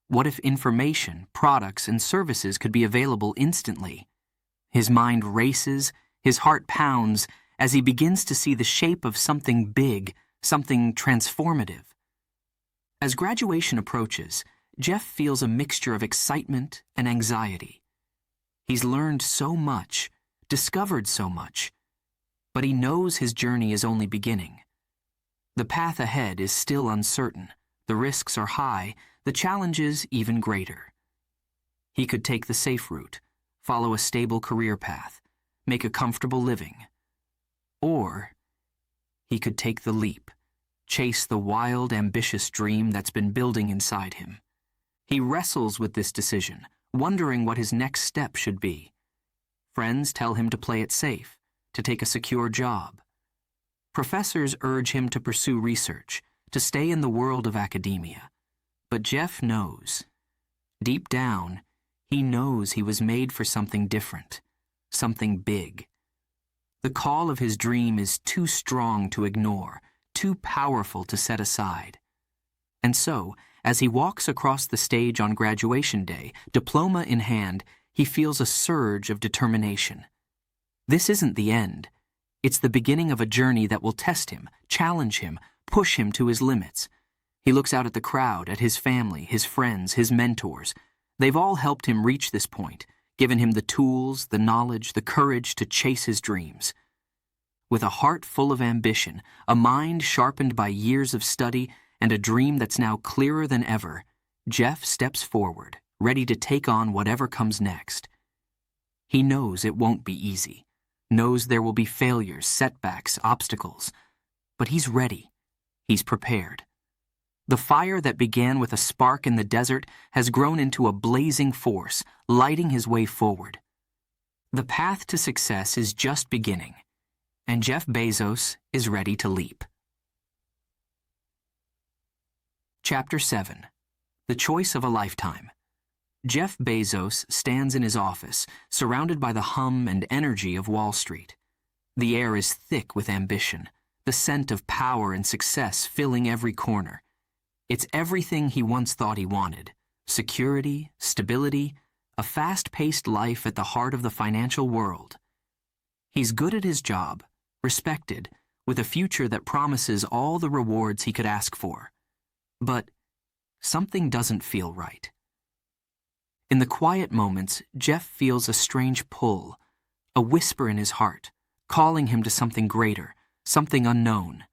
A: What if information, products, and services could be available instantly? His mind races, his heart pounds, as he begins to see the shape of something big, something transformative. As graduation approaches, Jeff feels a mixture of excitement and anxiety. He's learned so much, discovered so much, but he knows his journey is only beginning. The path ahead is still uncertain, the risks are high, the challenges even greater. He could take the safe route, follow a stable career path, make a comfortable living. Or he could take the leap, chase the wild, ambitious dream that's been building inside him. He wrestles with this decision, wondering what his next step should be. Friends tell him to play it safe, to take a secure job. Professors urge him to pursue research, to stay in the world of academia. But Jeff knows. Deep down, he knows he was made for something different, something big. The call of his dream is too strong to ignore, too powerful to set aside. And so, as he walks across the stage on graduation day, diploma in hand, he feels a surge of determination. This isn't the end. It's the beginning of a journey that will test him, challenge him, push him to his limits. He looks out at the crowd, at his family, his friends, his mentors. They've all helped him reach this point, given him the tools, the knowledge, the courage to chase his dreams. With a heart full of ambition, a mind sharpened by years of study, and a dream that's now clearer than ever, Jeff steps forward, ready to take on whatever comes next. He knows it won't be easy, knows there will be failures, setbacks, obstacles, but he's ready. He's prepared. The fire that began with a spark in the desert has grown into a blazing force, lighting his way forward. The path to success is just beginning, and Jeff Bezos is ready to leap. Chapter 7. The Choice of a Lifetime. Jeff Bezos stands in his office, surrounded by the hum and energy of Wall Street. The air is thick with ambition, the scent of power and success filling every corner. It's everything he once thought he wanted: security, stability, a fast-paced life at the heart of the financial world. He's good at his job, respected, with a future that promises all the rewards he could ask for. But something doesn't feel right. In the quiet moments, Jeff feels a strange pull, a whisper in his heart, calling him to something greater, something unknown.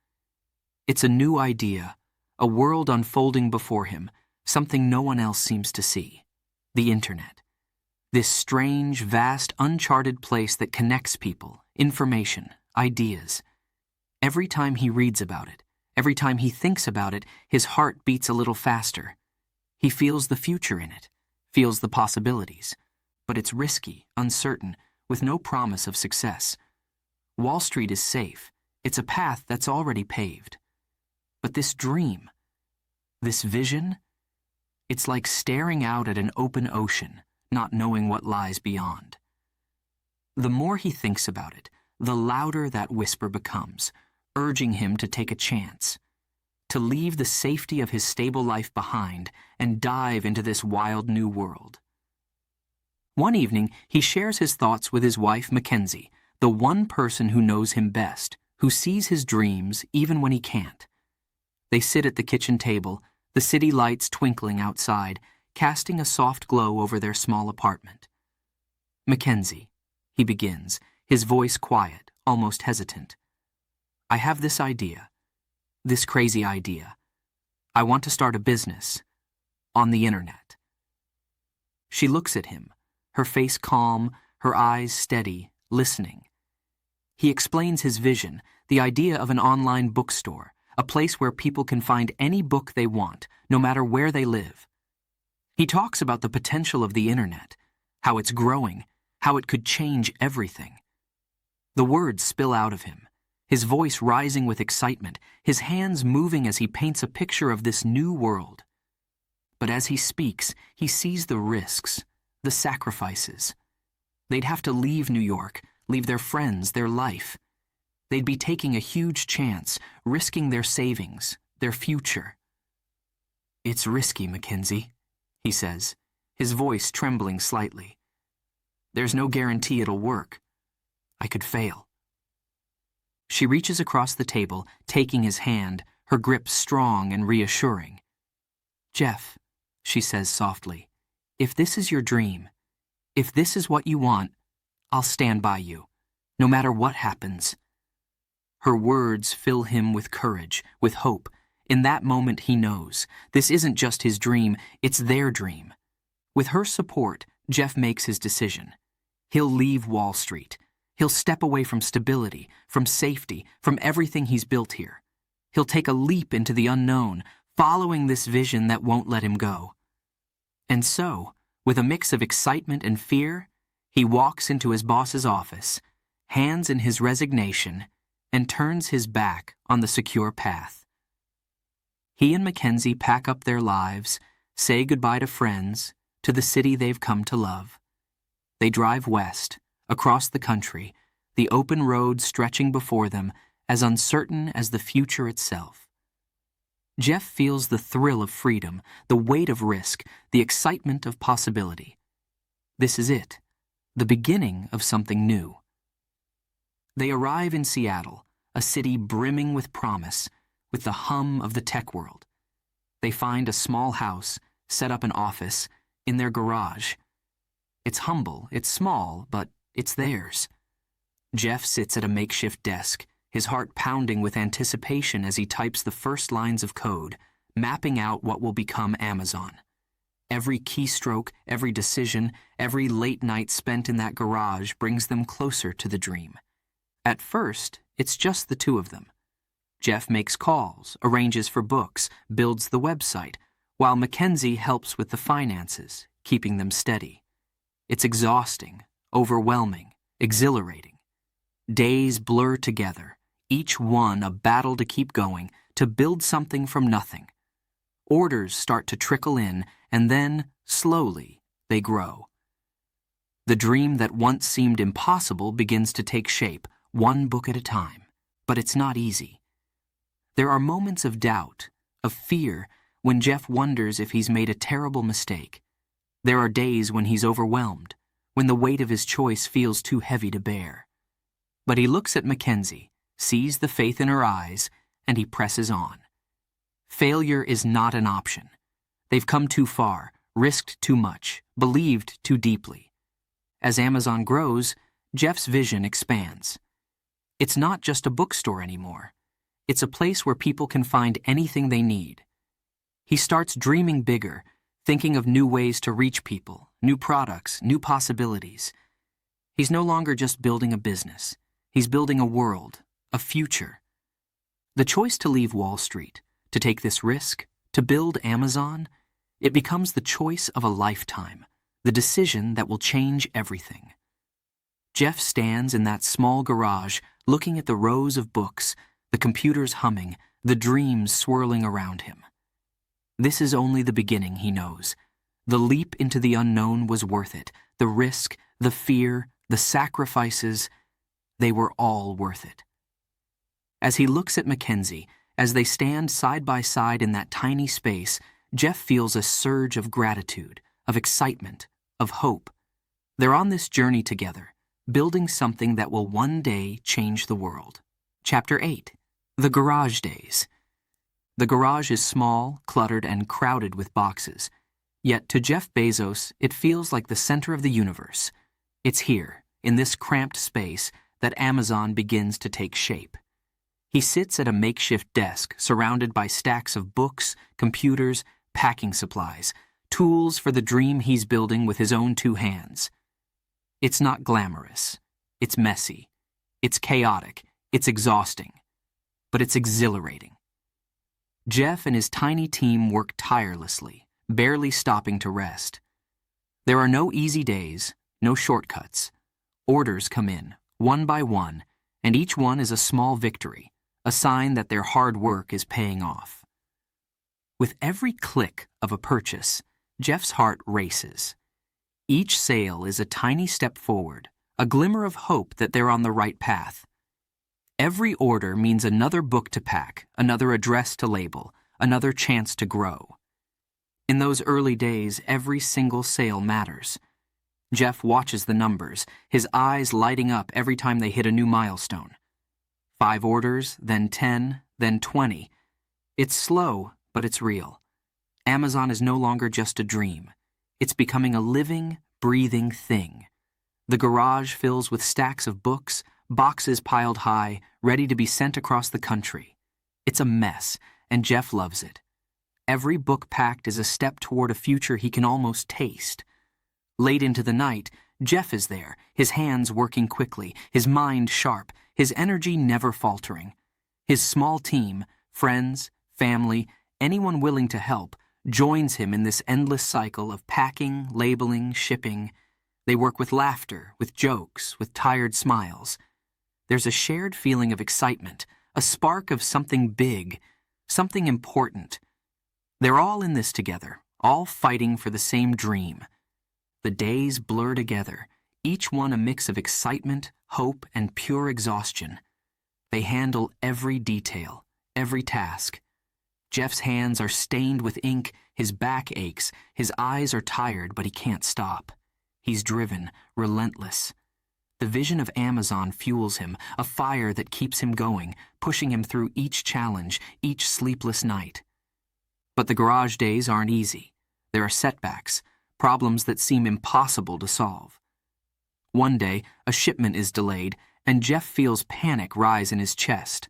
A: It's a new idea, a world unfolding before him, something no one else seems to see. The internet. This strange, vast, uncharted place that connects people, information, ideas. Every time he reads about it, every time he thinks about it, his heart beats a little faster. He feels the future in it, feels the possibilities. But it's risky, uncertain, with no promise of success. Wall Street is safe. It's a path that's already paved. But this dream, this vision, it's like staring out at an open ocean, not knowing what lies beyond. The more he thinks about it, the louder that whisper becomes, urging him to take a chance, to leave the safety of his stable life behind and dive into this wild new world. One evening, he shares his thoughts with his wife, Mackenzie, the one person who knows him best, who sees his dreams even when he can't. They sit at the kitchen table, the city lights twinkling outside, casting a soft glow over their small apartment. "Mackenzie," he begins, his voice quiet, almost hesitant. "I have this idea, this crazy idea. I want to start a business on the internet." She looks at him, her face calm, her eyes steady, listening. He explains his vision, the idea of an online bookstore, a place where people can find any book they want, no matter where they live. He talks about the potential of the internet, how it's growing, how it could change everything. The words spill out of him, his voice rising with excitement, his hands moving as he paints a picture of this new world. But as he speaks, he sees the risks, the sacrifices. They'd have to leave New York, leave their friends, their life. They'd be taking a huge chance, risking their savings, their future. "It's risky, Mackenzie," he says, his voice trembling slightly. "There's no guarantee it'll work. I could fail." She reaches across the table, taking his hand, her grip strong and reassuring. "Jeff," she says softly, "if this is your dream, if this is what you want, I'll stand by you, no matter what happens." Her words fill him with courage, with hope. In that moment he knows, this isn't just his dream, it's their dream. With her support, Jeff makes his decision. He'll leave Wall Street. He'll step away from stability, from safety, from everything he's built here. He'll take a leap into the unknown, following this vision that won't let him go. And so, with a mix of excitement and fear, he walks into his boss's office, hands in his resignation, and turns his back on the secure path. He and Mackenzie pack up their lives, say goodbye to friends, to the city they've come to love. They drive west, across the country, the open road stretching before them, as uncertain as the future itself. Jeff feels the thrill of freedom, the weight of risk, the excitement of possibility. This is it, the beginning of something new. They arrive in Seattle, a city brimming with promise, with the hum of the tech world. They find a small house, set up an office, in their garage. It's humble, it's small, but it's theirs. Jeff sits at a makeshift desk, his heart pounding with anticipation as he types the first lines of code, mapping out what will become Amazon. Every keystroke, every decision, every late night spent in that garage brings them closer to the dream. At first, it's just the two of them. Jeff makes calls, arranges for books, builds the website, while Mackenzie helps with the finances, keeping them steady. It's exhausting, overwhelming, exhilarating. Days blur together, each one a battle to keep going, to build something from nothing. Orders start to trickle in, and then, slowly, they grow. The dream that once seemed impossible begins to take shape, one book at a time. But it's not easy. There are moments of doubt, of fear, when Jeff wonders if he's made a terrible mistake. There are days when he's overwhelmed, when the weight of his choice feels too heavy to bear. But he looks at Mackenzie, sees the faith in her eyes, and he presses on. Failure is not an option. They've come too far, risked too much, believed too deeply. As Amazon grows, Jeff's vision expands. It's not just a bookstore anymore. It's a place where people can find anything they need. He starts dreaming bigger, thinking of new ways to reach people, new products, new possibilities. He's no longer just building a business. He's building a world, a future. The choice to leave Wall Street, to take this risk, to build Amazon, it becomes the choice of a lifetime, the decision that will change everything. Jeff stands in that small garage, looking at the rows of books, the computers humming, the dreams swirling around him. This is only the beginning, he knows. The leap into the unknown was worth it. The risk, the fear, the sacrifices, they were all worth it. As he looks at Mackenzie, as they stand side by side in that tiny space, Jeff feels a surge of gratitude, of excitement, of hope. They're on this journey together, building something that will one day change the world. Chapter 8. The Garage Days. The garage is small, cluttered, and crowded with boxes. Yet to Jeff Bezos, it feels like the center of the universe. It's here, in this cramped space, that Amazon begins to take shape. He sits at a makeshift desk surrounded by stacks of books, computers, packing supplies, tools for the dream he's building with his own two hands. It's not glamorous. It's messy. It's chaotic. It's exhausting. But it's exhilarating. Jeff and his tiny team work tirelessly, barely stopping to rest. There are no easy days, no shortcuts. Orders come in, one by one, and each one is a small victory, a sign that their hard work is paying off. With every click of a purchase, Jeff's heart races. Each sale is a tiny step forward, a glimmer of hope that they're on the right path. Every order means another book to pack, another address to label, another chance to grow. In those early days, every single sale matters. Jeff watches the numbers, his eyes lighting up every time they hit a new milestone. 5 orders, then 10, then 20. It's slow, but it's real. Amazon is no longer just a dream. It's becoming a living, breathing thing. The garage fills with stacks of books, boxes piled high, ready to be sent across the country. It's a mess, and Jeff loves it. Every book packed is a step toward a future he can almost taste. Late into the night, Jeff is there, his hands working quickly, his mind sharp, his energy never faltering. His small team, friends, family, anyone willing to help, joins him in this endless cycle of packing, labeling, shipping. They work with laughter, with jokes, with tired smiles. There's a shared feeling of excitement, a spark of something big, something important. They're all in this together, all fighting for the same dream. The days blur together, each one a mix of excitement, hope, and pure exhaustion. They handle every detail, every task. Jeff's hands are stained with ink, his back aches, his eyes are tired, but he can't stop. He's driven, relentless. The vision of Amazon fuels him, a fire that keeps him going, pushing him through each challenge, each sleepless night. But the garage days aren't easy. There are setbacks, problems that seem impossible to solve. One day, a shipment is delayed, and Jeff feels panic rise in his chest.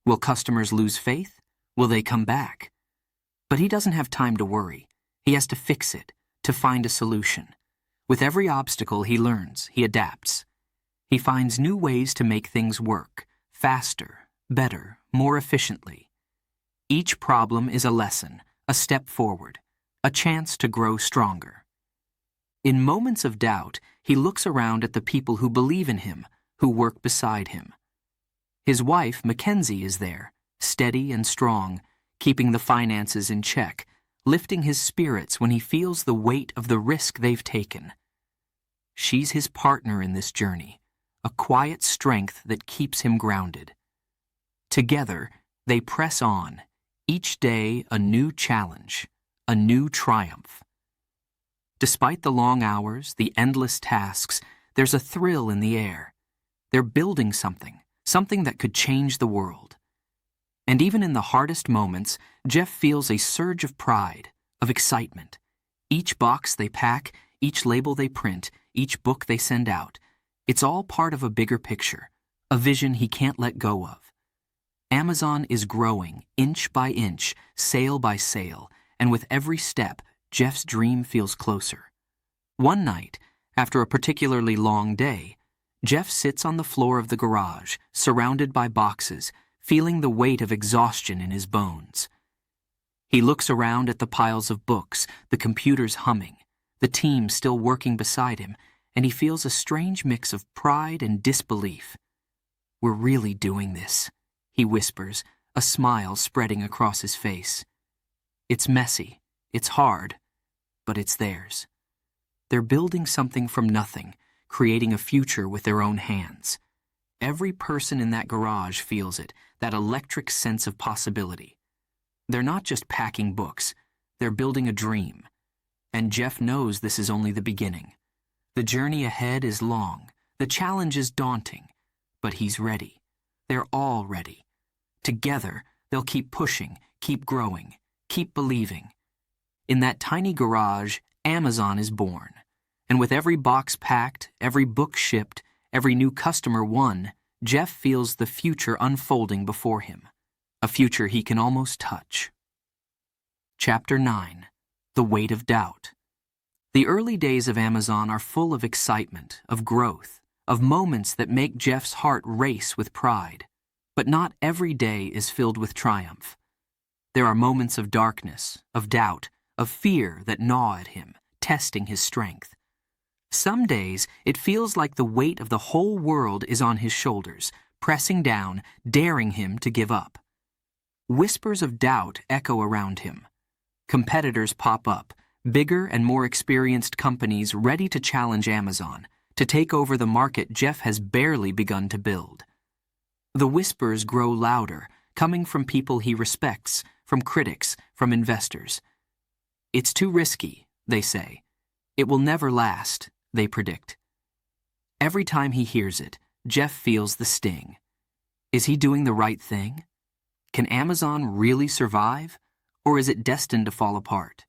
A: Will customers lose faith? Will they come back? But he doesn't have time to worry. He has to fix it, to find a solution. With every obstacle, he learns, he adapts. He finds new ways to make things work, faster, better, more efficiently. Each problem is a lesson, a step forward, a chance to grow stronger. In moments of doubt, he looks around at the people who believe in him, who work beside him. His wife, Mackenzie, is there, steady and strong, keeping the finances in check, lifting his spirits when he feels the weight of the risk they've taken. She's his partner in this journey, a quiet strength that keeps him grounded. Together, they press on, each day a new challenge, a new triumph. Despite the long hours, the endless tasks, there's a thrill in the air. They're building something that could change the world. And even in the hardest moments, Jeff feels a surge of pride, of excitement. Each box they pack, each label they print, each book they send out, it's all part of a bigger picture, a vision he can't let go of. Amazon is growing, inch by inch, sale by sale, and with every step, Jeff's dream feels closer. One night, after a particularly long day, Jeff sits on the floor of the garage, surrounded by boxes, feeling the weight of exhaustion in his bones. He looks around at the piles of books, the computers humming, the team still working beside him, and he feels a strange mix of pride and disbelief. "We're really doing this," he whispers, a smile spreading across his face. It's messy, it's hard, but it's theirs. They're building something from nothing, creating a future with their own hands. Every person in that garage feels it, that electric sense of possibility. They're not just packing books, they're building a dream. And Jeff knows this is only the beginning. The journey ahead is long, the challenge is daunting, but he's ready. They're all ready. Together, they'll keep pushing, keep growing, keep believing. In that tiny garage, Amazon is born. And with every box packed, every book shipped, every new customer won, Jeff feels the future unfolding before him. A future he can almost touch. Chapter 9. The Weight of Doubt. The early days of Amazon are full of excitement, of growth, of moments that make Jeff's heart race with pride. But not every day is filled with triumph. There are moments of darkness, of doubt, of fear that gnaw at him, testing his strength. Some days, it feels like the weight of the whole world is on his shoulders, pressing down, daring him to give up. Whispers of doubt echo around him. Competitors pop up, bigger and more experienced companies ready to challenge Amazon, to take over the market Jeff has barely begun to build. The whispers grow louder, coming from people he respects, from critics, from investors. "It's too risky," they say. "It will never last," they predict. Every time he hears it, Jeff feels the sting. Is he doing the right thing? Can Amazon really survive, or is it destined to fall apart?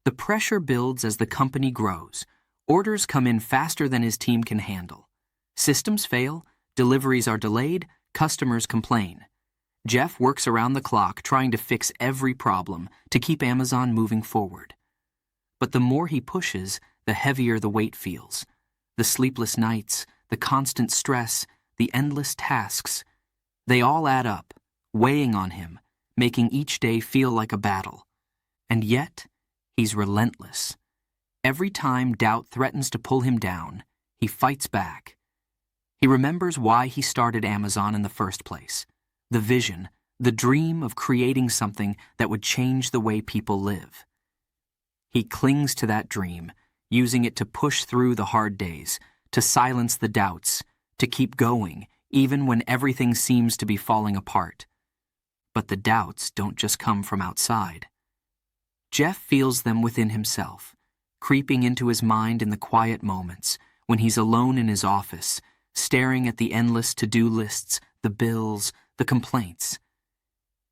A: The pressure builds as the company grows. Orders come in faster than his team can handle. Systems fail, deliveries are delayed, customers complain. Jeff works around the clock trying to fix every problem to keep Amazon moving forward. But the more he pushes, the heavier the weight feels. The sleepless nights, the constant stress, the endless tasks, they all add up, weighing on him, making each day feel like a battle. And yet, he's relentless. Every time doubt threatens to pull him down, he fights back. He remembers why he started Amazon in the first place. The vision, the dream of creating something that would change the way people live. He clings to that dream, using it to push through the hard days, to silence the doubts, to keep going, even when everything seems to be falling apart. But the doubts don't just come from outside. Jeff feels them within himself, creeping into his mind in the quiet moments, when he's alone in his office, staring at the endless to-do lists, the bills, the complaints.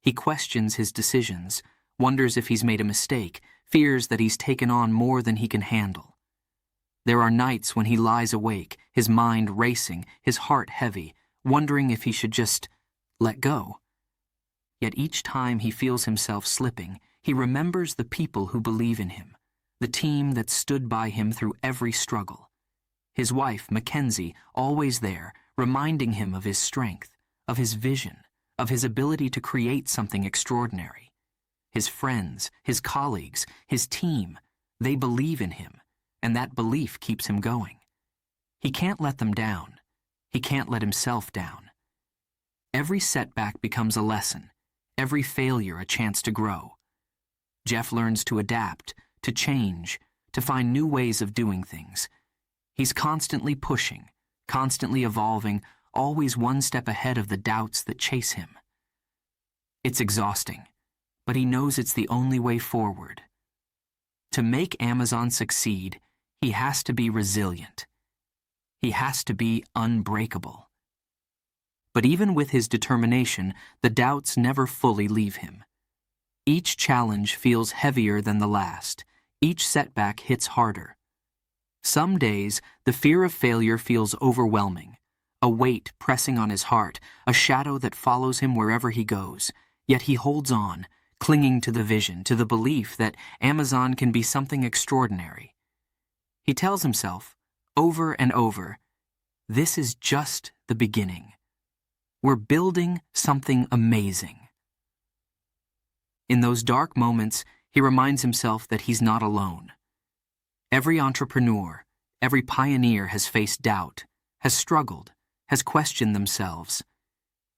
A: He questions his decisions, wonders if he's made a mistake, fears that he's taken on more than he can handle. There are nights when he lies awake, his mind racing, his heart heavy, wondering if he should just let go. Yet each time he feels himself slipping, he remembers the people who believe in him, the team that stood by him through every struggle. His wife, Mackenzie, always there, reminding him of his strength, of his vision, of his ability to create something extraordinary. His friends, his colleagues, his team, they believe in him, and that belief keeps him going. He can't let them down. He can't let himself down. Every setback becomes a lesson, every failure a chance to grow. Jeff learns to adapt, to change, to find new ways of doing things. He's constantly pushing, constantly evolving, always one step ahead of the doubts that chase him. It's exhausting, but he knows it's the only way forward. To make Amazon succeed, he has to be resilient. He has to be unbreakable. But even with his determination, the doubts never fully leave him. Each challenge feels heavier than the last. Each setback hits harder. Some days, the fear of failure feels overwhelming, a weight pressing on his heart, a shadow that follows him wherever he goes. Yet he holds on, clinging to the vision, to the belief that Amazon can be something extraordinary. He tells himself, over and over, this is just the beginning. We're building something amazing. In those dark moments, he reminds himself that he's not alone. Every entrepreneur, every pioneer has faced doubt, has struggled, has questioned themselves.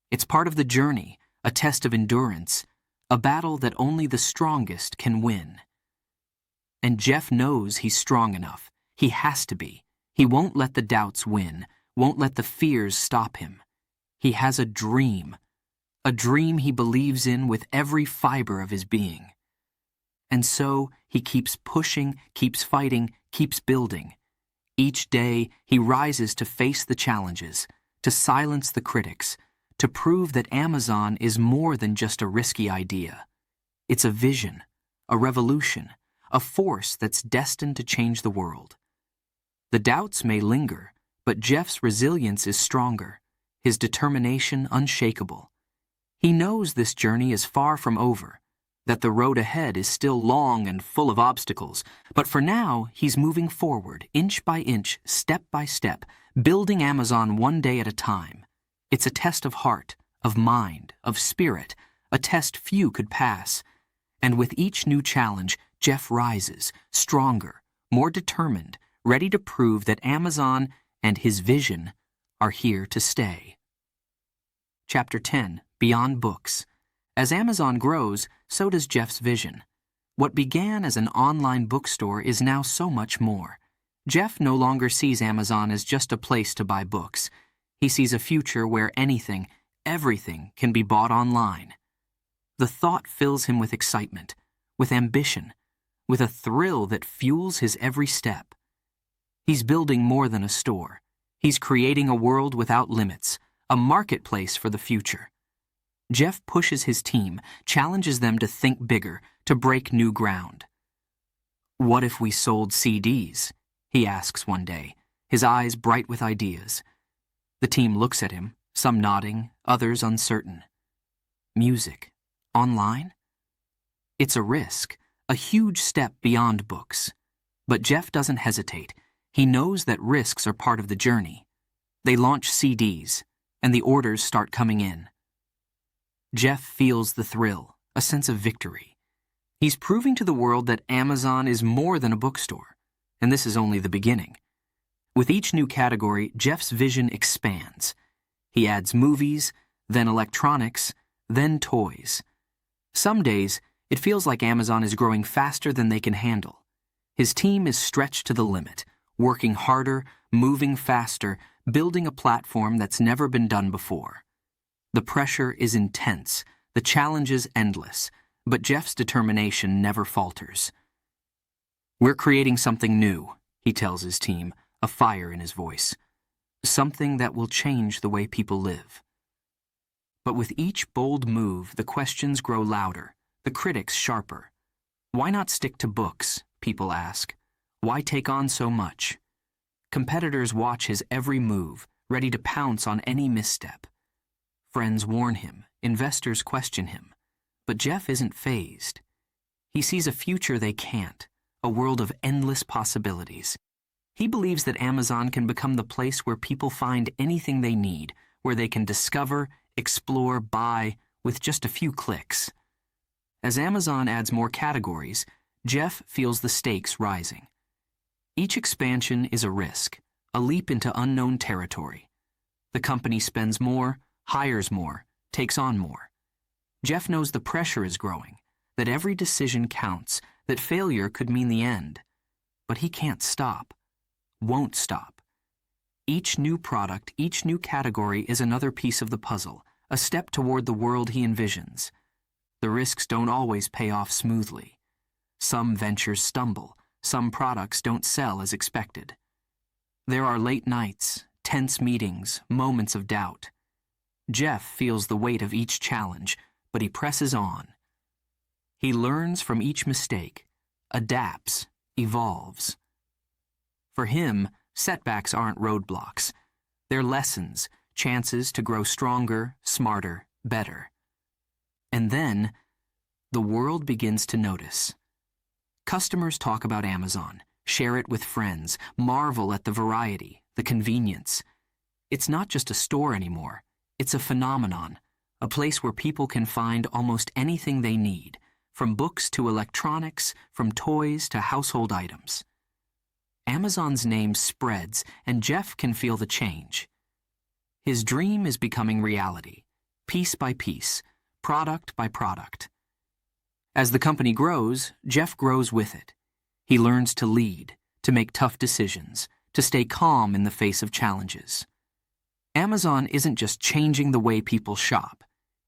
A: It's part of the journey, a test of endurance, a battle that only the strongest can win. And Jeff knows he's strong enough. He has to be. He won't let the doubts win, won't let the fears stop him. He has a dream he believes in with every fiber of his being. And so he keeps pushing, keeps fighting, keeps building. Each day he rises to face the challenges, to silence the critics, to prove that Amazon is more than just a risky idea. It's a vision, a revolution, a force that's destined to change the world. The doubts may linger, but Jeff's resilience is stronger, his determination unshakable. He knows this journey is far from over, that the road ahead is still long and full of obstacles, but for now he's moving forward, inch by inch, step by step, building Amazon one day at a time. It's a test of heart, of mind, of spirit, a test few could pass. And with each new challenge, Jeff rises, stronger, more determined, ready to prove that Amazon and his vision are here to stay. Chapter 10, Beyond Books. As Amazon grows, so does Jeff's vision. What began as an online bookstore is now so much more. Jeff no longer sees Amazon as just a place to buy books. He sees a future where anything, everything can be bought online. The thought fills him with excitement, with ambition, with a thrill that fuels his every step. He's building more than a store. He's creating a world without limits, a marketplace for the future. Jeff pushes his team, challenges them to think bigger, to break new ground. "What if we sold CDs?" he asks one day, his eyes bright with ideas. The team looks at him, some nodding, others uncertain. Music? Online? It's a risk, a huge step beyond books. But Jeff doesn't hesitate. He knows that risks are part of the journey. They launch CDs, and the orders start coming in. Jeff feels the thrill, a sense of victory. He's proving to the world that Amazon is more than a bookstore, and this is only the beginning. With each new category, Jeff's vision expands. He adds movies, then electronics, then toys. Some days, it feels like Amazon is growing faster than they can handle. His team is stretched to the limit, working harder, moving faster, building a platform that's never been done before. The pressure is intense, the challenge is endless, but Jeff's determination never falters. "We're creating something new," he tells his team, a fire in his voice. "Something that will change the way people live." But with each bold move, the questions grow louder, the critics sharper. Why not stick to books, people ask. Why take on so much? Competitors watch his every move, ready to pounce on any misstep. Friends warn him, investors question him. But Jeff isn't fazed. He sees a future they can't, a world of endless possibilities. He believes that Amazon can become the place where people find anything they need, where they can discover, explore, buy, with just a few clicks. As Amazon adds more categories, Jeff feels the stakes rising. Each expansion is a risk, a leap into unknown territory. The company spends more, hires more, takes on more. Jeff knows the pressure is growing, that every decision counts, that failure could mean the end. But he can't stop, won't stop. Each new product, each new category is another piece of the puzzle, a step toward the world he envisions. The risks don't always pay off smoothly. Some ventures stumble, some products don't sell as expected. There are late nights, tense meetings, moments of doubt. Jeff feels the weight of each challenge, but he presses on. He learns from each mistake, adapts, evolves. For him, setbacks aren't roadblocks. They're lessons, chances to grow stronger, smarter, better. And then, the world begins to notice. Customers talk about Amazon, share it with friends, marvel at the variety, the convenience. It's not just a store anymore. It's a phenomenon, a place where people can find almost anything they need, from books to electronics, from toys to household items. Amazon's name spreads, and Jeff can feel the change. His dream is becoming reality, piece by piece, product by product. As the company grows, Jeff grows with it. He learns to lead, to make tough decisions, to stay calm in the face of challenges. Amazon isn't just changing the way people shop.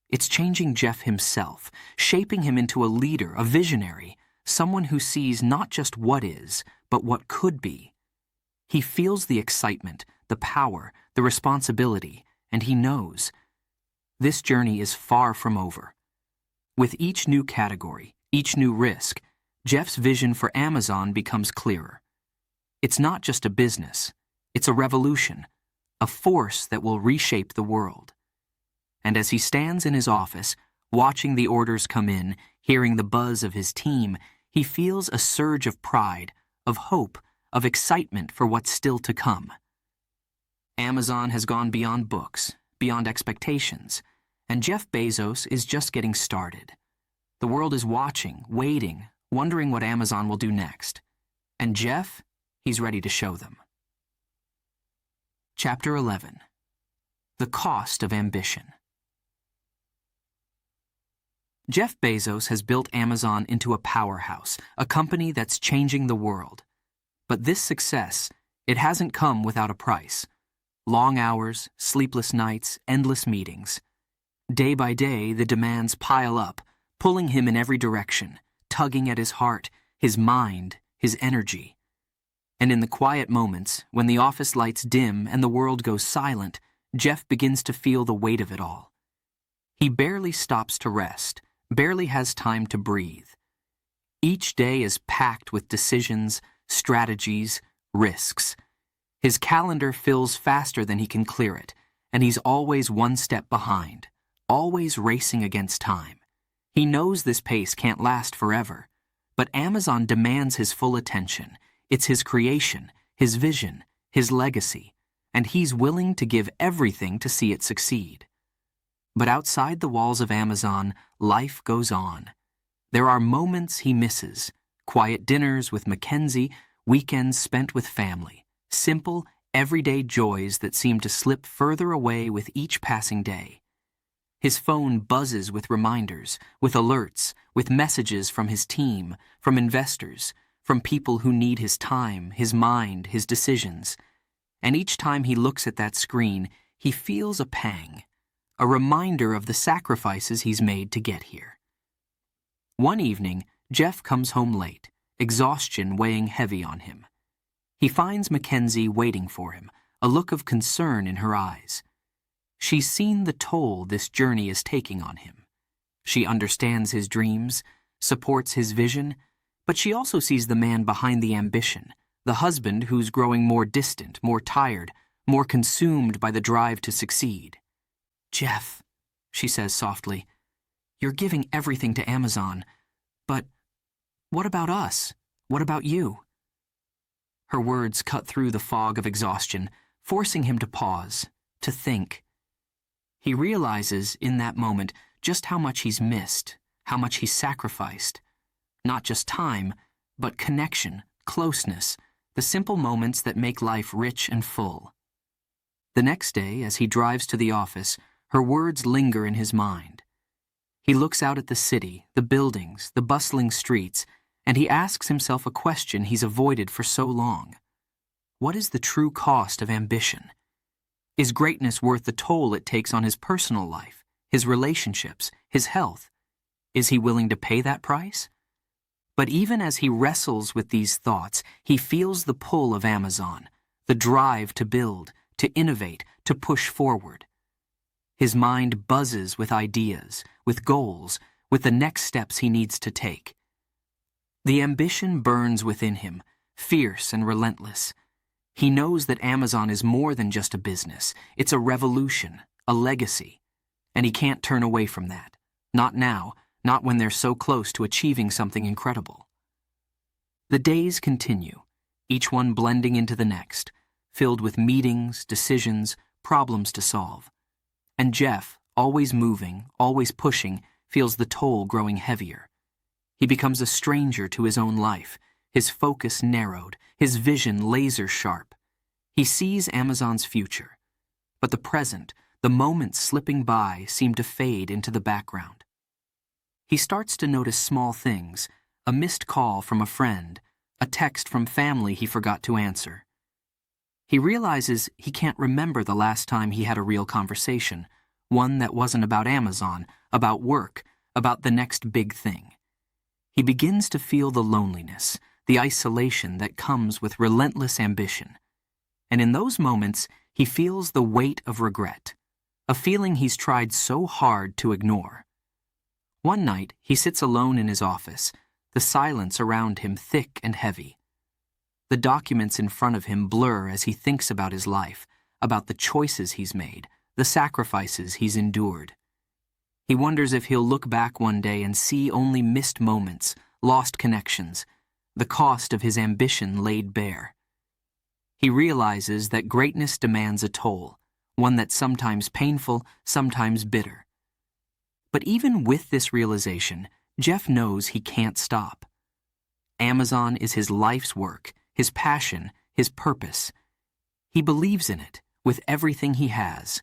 A: It's changing Jeff himself, shaping him into a leader, a visionary, someone who sees not just what is, but what could be. He feels the excitement, the power, the responsibility, and he knows this journey is far from over. With each new category, each new risk, Jeff's vision for Amazon becomes clearer. It's not just a business, it's a revolution, a force that will reshape the world. And as he stands in his office, watching the orders come in, hearing the buzz of his team, he feels a surge of pride, of hope, of excitement for what's still to come. Amazon has gone beyond books, beyond expectations, and Jeff Bezos is just getting started. The world is watching, waiting, wondering what Amazon will do next. And Jeff, he's ready to show them. Chapter 11. The Cost of Ambition. Jeff Bezos has built Amazon into a powerhouse, a company that's changing the world. But this success, it hasn't come without a price. Long hours, sleepless nights, endless meetings. Day by day, the demands pile up, pulling him in every direction, tugging at his heart, his mind, his energy. And in the quiet moments, when the office lights dim and the world goes silent, Jeff begins to feel the weight of it all. He barely stops to rest, barely has time to breathe. Each day is packed with decisions, strategies, risks. His calendar fills faster than he can clear it, and he's always one step behind, always racing against time. He knows this pace can't last forever, but Amazon demands his full attention. It's his creation, his vision, his legacy, and he's willing to give everything to see it succeed. But outside the walls of Amazon, life goes on. There are moments he misses, quiet dinners with Mackenzie, weekends spent with family, simple, everyday joys that seem to slip further away with each passing day. His phone buzzes with reminders, with alerts, with messages from his team, from investors, from people who need his time, his mind, his decisions. And each time he looks at that screen, he feels a pang, a reminder of the sacrifices he's made to get here. One evening, Jeff comes home late, exhaustion weighing heavy on him. He finds Mackenzie waiting for him, a look of concern in her eyes. She's seen the toll this journey is taking on him. She understands his dreams, supports his vision, but she also sees the man behind the ambition, the husband who's growing more distant, more tired, more consumed by the drive to succeed. "Jeff," she says softly, "you're giving everything to Amazon, but what about us? What about you?" Her words cut through the fog of exhaustion, forcing him to pause, to think. He realizes in that moment just how much he's missed, how much he's sacrificed. Not just time, but connection, closeness, the simple moments that make life rich and full. The next day, as he drives to the office, her words linger in his mind. He looks out at the city, the buildings, the bustling streets, and he asks himself a question he's avoided for so long. What is the true cost of ambition? Is greatness worth the toll it takes on his personal life, his relationships, his health? Is he willing to pay that price? But even as he wrestles with these thoughts, he feels the pull of Amazon, the drive to build, to innovate, to push forward. His mind buzzes with ideas, with goals, with the next steps he needs to take. The ambition burns within him, fierce and relentless. He knows that Amazon is more than just a business. It's a revolution, a legacy. And he can't turn away from that. Not now, not when they're so close to achieving something incredible. The days continue, each one blending into the next, filled with meetings, decisions, problems to solve. And Jeff, always moving, always pushing, feels the toll growing heavier. He becomes a stranger to his own life, his focus narrowed, his vision laser sharp. He sees Amazon's future, but the present, the moments slipping by, seem to fade into the background. He starts to notice small things, a missed call from a friend, a text from family he forgot to answer. He realizes he can't remember the last time he had a real conversation, one that wasn't about Amazon, about work, about the next big thing. He begins to feel the loneliness, the isolation that comes with relentless ambition. And in those moments, he feels the weight of regret, a feeling he's tried so hard to ignore. One night, he sits alone in his office, the silence around him thick and heavy. The documents in front of him blur as he thinks about his life, about the choices he's made, the sacrifices he's endured. He wonders if he'll look back one day and see only missed moments, lost connections, the cost of his ambition laid bare. He realizes that greatness demands a toll, one that's sometimes painful, sometimes bitter. But even with this realization, Jeff knows he can't stop. Amazon is his life's work, his passion, his purpose. He believes in it with everything he has.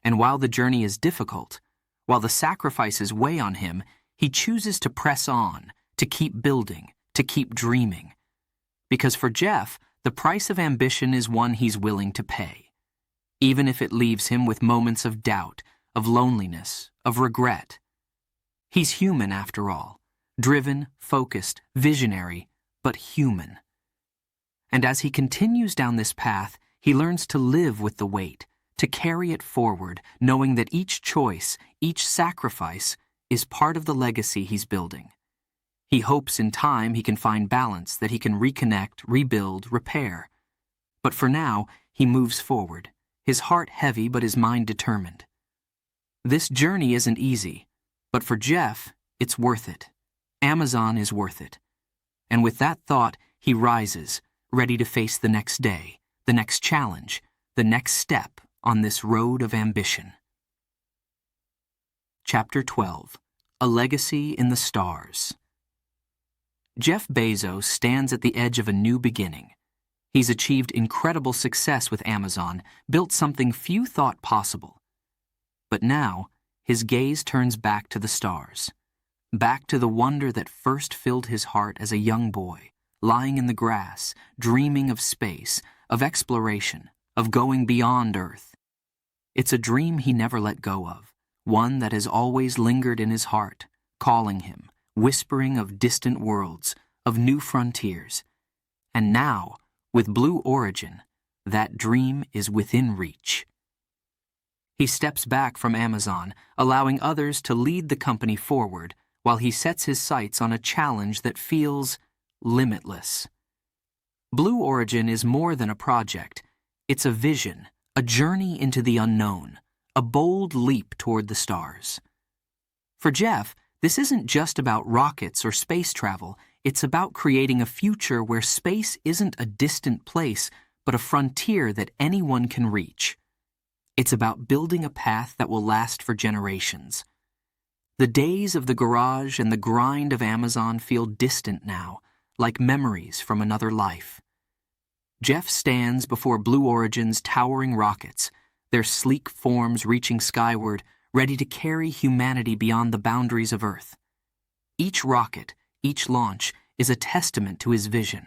A: And while the journey is difficult, while the sacrifices weigh on him, he chooses to press on, to keep building, to keep dreaming. Because for Jeff, the price of ambition is one he's willing to pay, even if it leaves him with moments of doubt, of loneliness, of regret. He's human after all, driven, focused, visionary, but human. And as he continues down this path, he learns to live with the weight, to carry it forward, knowing that each choice, each sacrifice, is part of the legacy he's building. He hopes in time he can find balance, that he can reconnect, rebuild, repair. But for now, he moves forward, his heart heavy but his mind determined. This journey isn't easy, but for Jeff, it's worth it. Amazon is worth it. And with that thought, he rises, ready to face the next day, the next challenge, the next step on this road of ambition. Chapter 12. A Legacy in the Stars. Jeff Bezos stands at the edge of a new beginning. He's achieved incredible success with Amazon, built something few thought possible. But now, his gaze turns back to the stars, back to the wonder that first filled his heart as a young boy, lying in the grass, dreaming of space, of exploration, of going beyond Earth. It's a dream he never let go of, one that has always lingered in his heart, calling him, whispering of distant worlds, of new frontiers. And now, with Blue Origin, that dream is within reach. He steps back from Amazon, allowing others to lead the company forward, while he sets his sights on a challenge that feels limitless. Blue Origin is more than a project. It's a vision, a journey into the unknown, a bold leap toward the stars. For Jeff, this isn't just about rockets or space travel. It's about creating a future where space isn't a distant place, but a frontier that anyone can reach. It's about building a path that will last for generations. The days of the garage and the grind of Amazon feel distant now, like memories from another life. Jeff stands before Blue Origin's towering rockets, their sleek forms reaching skyward, ready to carry humanity beyond the boundaries of Earth. Each rocket, each launch, is a testament to his vision,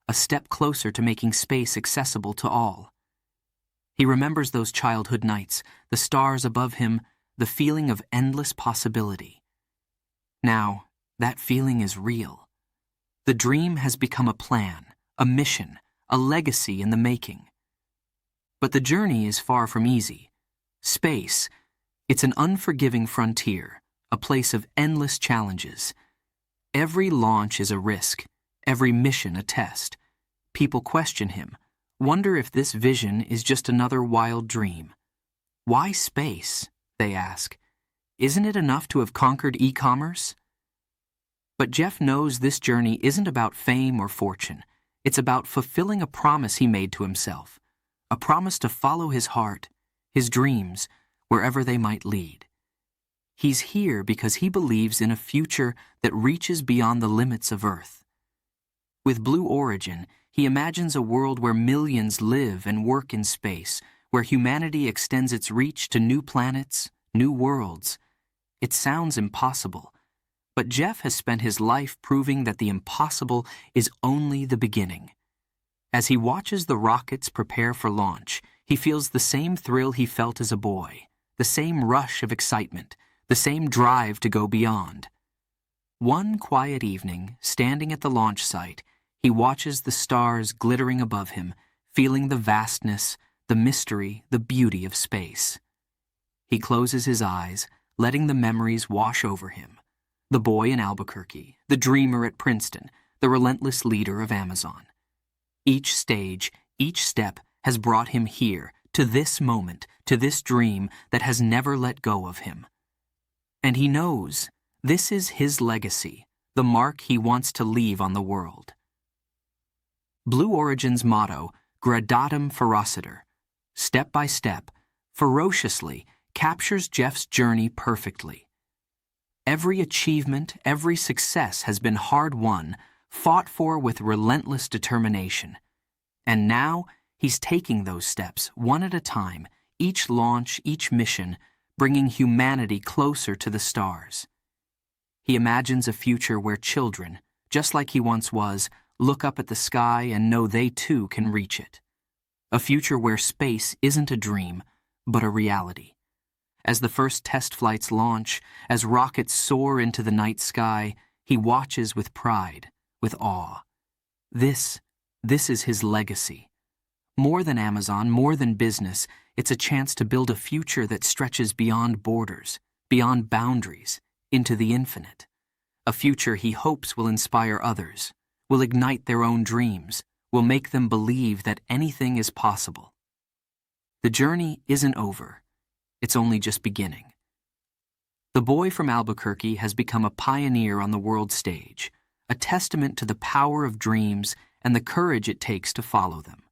A: a step closer to making space accessible to all. He remembers those childhood nights, the stars above him, the feeling of endless possibility. Now, that feeling is real. The dream has become a plan, a mission, a legacy in the making. But the journey is far from easy. Space, it's an unforgiving frontier, a place of endless challenges. Every launch is a risk, every mission a test. People question him, wonder if this vision is just another wild dream. Why space? They ask. Isn't it enough to have conquered e-commerce? But Jeff knows this journey isn't about fame or fortune. It's about fulfilling a promise he made to himself, a promise to follow his heart, his dreams, wherever they might lead. He's here because he believes in a future that reaches beyond the limits of Earth. With Blue Origin, he imagines a world where millions live and work in space, where humanity extends its reach to new planets, new worlds. It sounds impossible, but Jeff has spent his life proving that the impossible is only the beginning. As he watches the rockets prepare for launch, he feels the same thrill he felt as a boy, the same rush of excitement, the same drive to go beyond. One quiet evening, standing at the launch site, he watches the stars glittering above him, feeling the vastness, the mystery, the beauty of space. He closes his eyes, letting the memories wash over him. The boy in Albuquerque, the dreamer at Princeton, the relentless leader of Amazon. Each stage, each step has brought him here, to this moment, to this dream that has never let go of him. And he knows this is his legacy, the mark he wants to leave on the world. Blue Origin's motto, Gradatum Ferociter, step by step, ferociously, captures Jeff's journey perfectly. Every achievement, every success has been hard-won, fought for with relentless determination. And now, he's taking those steps, one at a time, each launch, each mission, bringing humanity closer to the stars. He imagines a future where children, just like he once was, look up at the sky and know they too can reach it. A future where space isn't a dream, but a reality. As the first test flights launch, as rockets soar into the night sky, he watches with pride, with awe. This is his legacy. More than Amazon, more than business, it's a chance to build a future that stretches beyond borders, beyond boundaries, into the infinite. A future he hopes will inspire others, will ignite their own dreams, will make them believe that anything is possible. The journey isn't over. It's only just beginning. The boy from Albuquerque has become a pioneer on the world stage, a testament to the power of dreams and the courage it takes to follow them.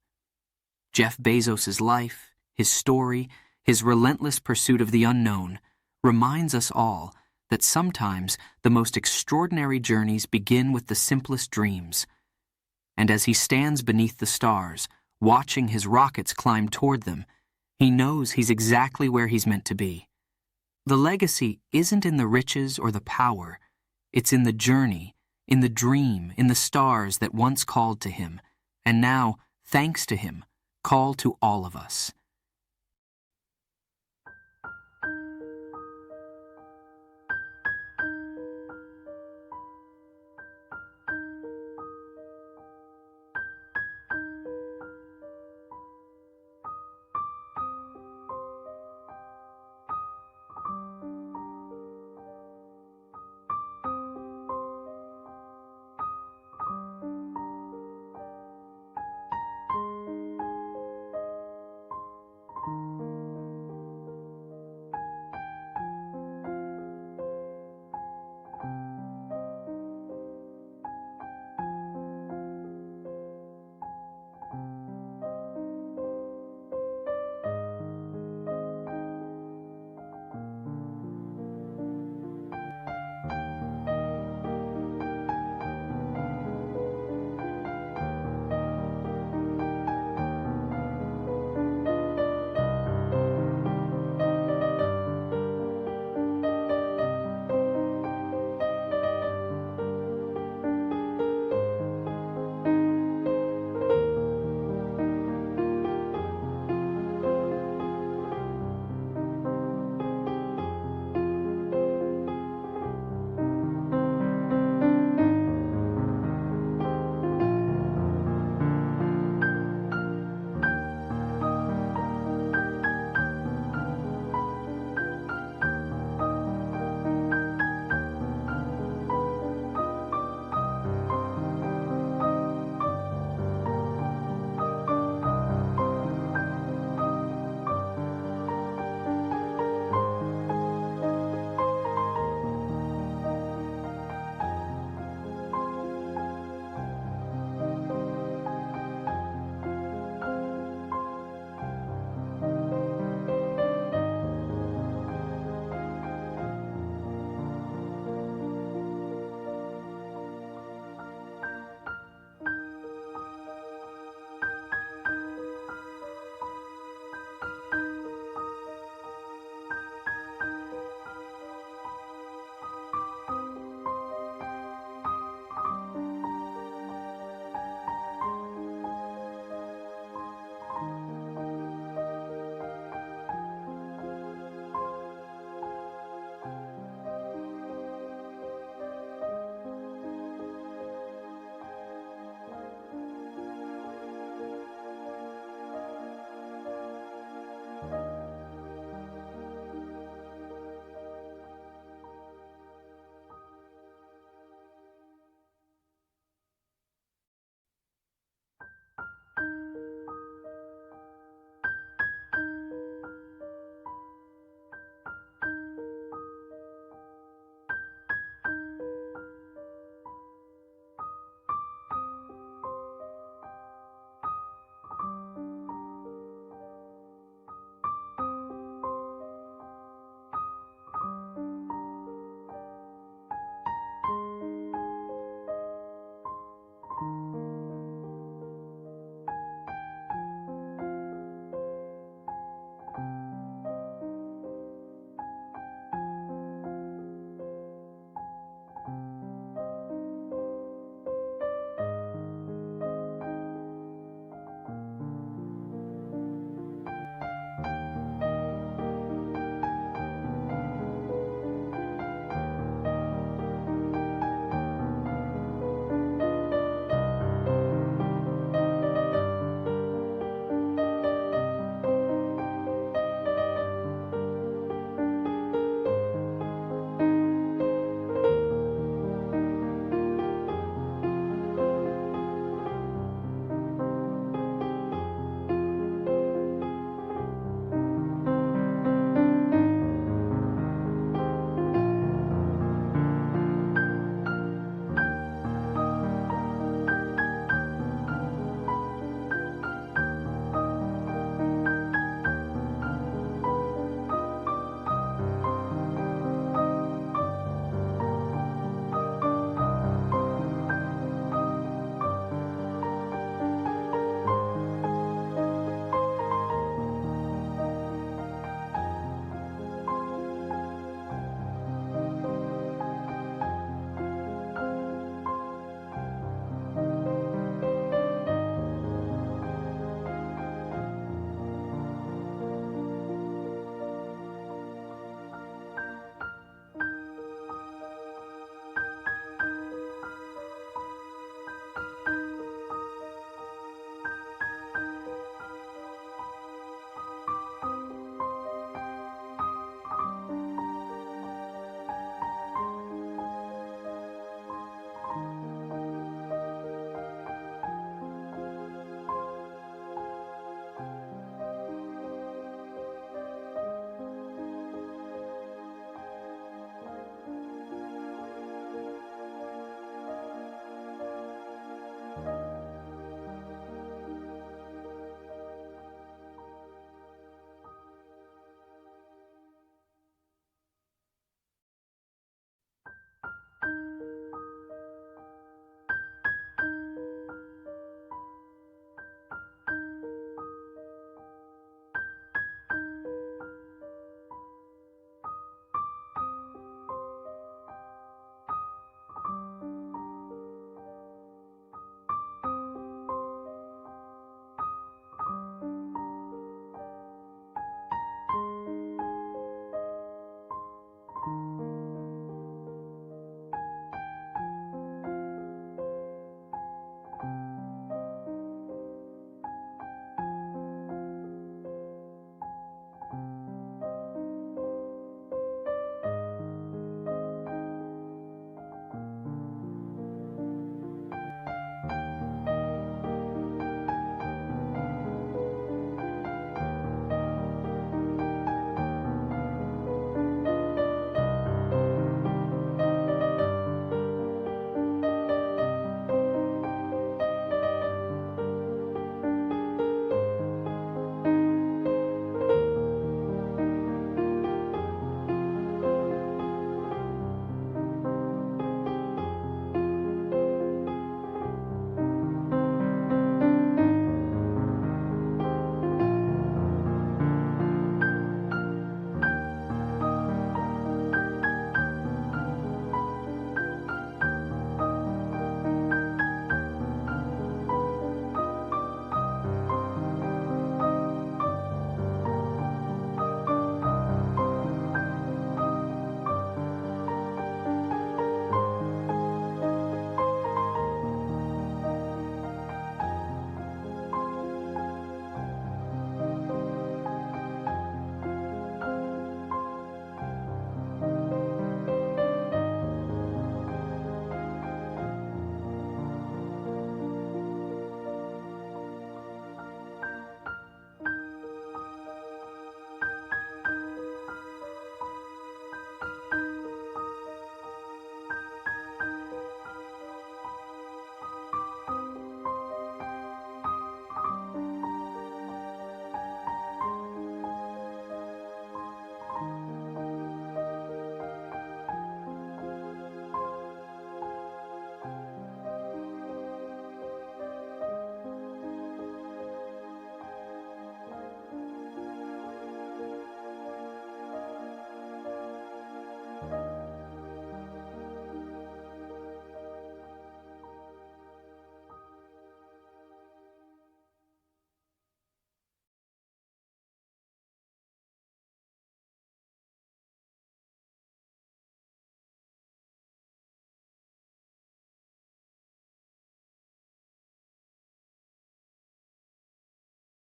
A: Jeff Bezos' life, his story, his relentless pursuit of the unknown, reminds us all that sometimes the most extraordinary journeys begin with the simplest dreams. And as he stands beneath the stars, watching his rockets climb toward them, he knows he's exactly where he's meant to be. The legacy isn't in the riches or the power. It's in the journey, in the dream, in the stars that once called to him, and now, thanks to him, call to all of us.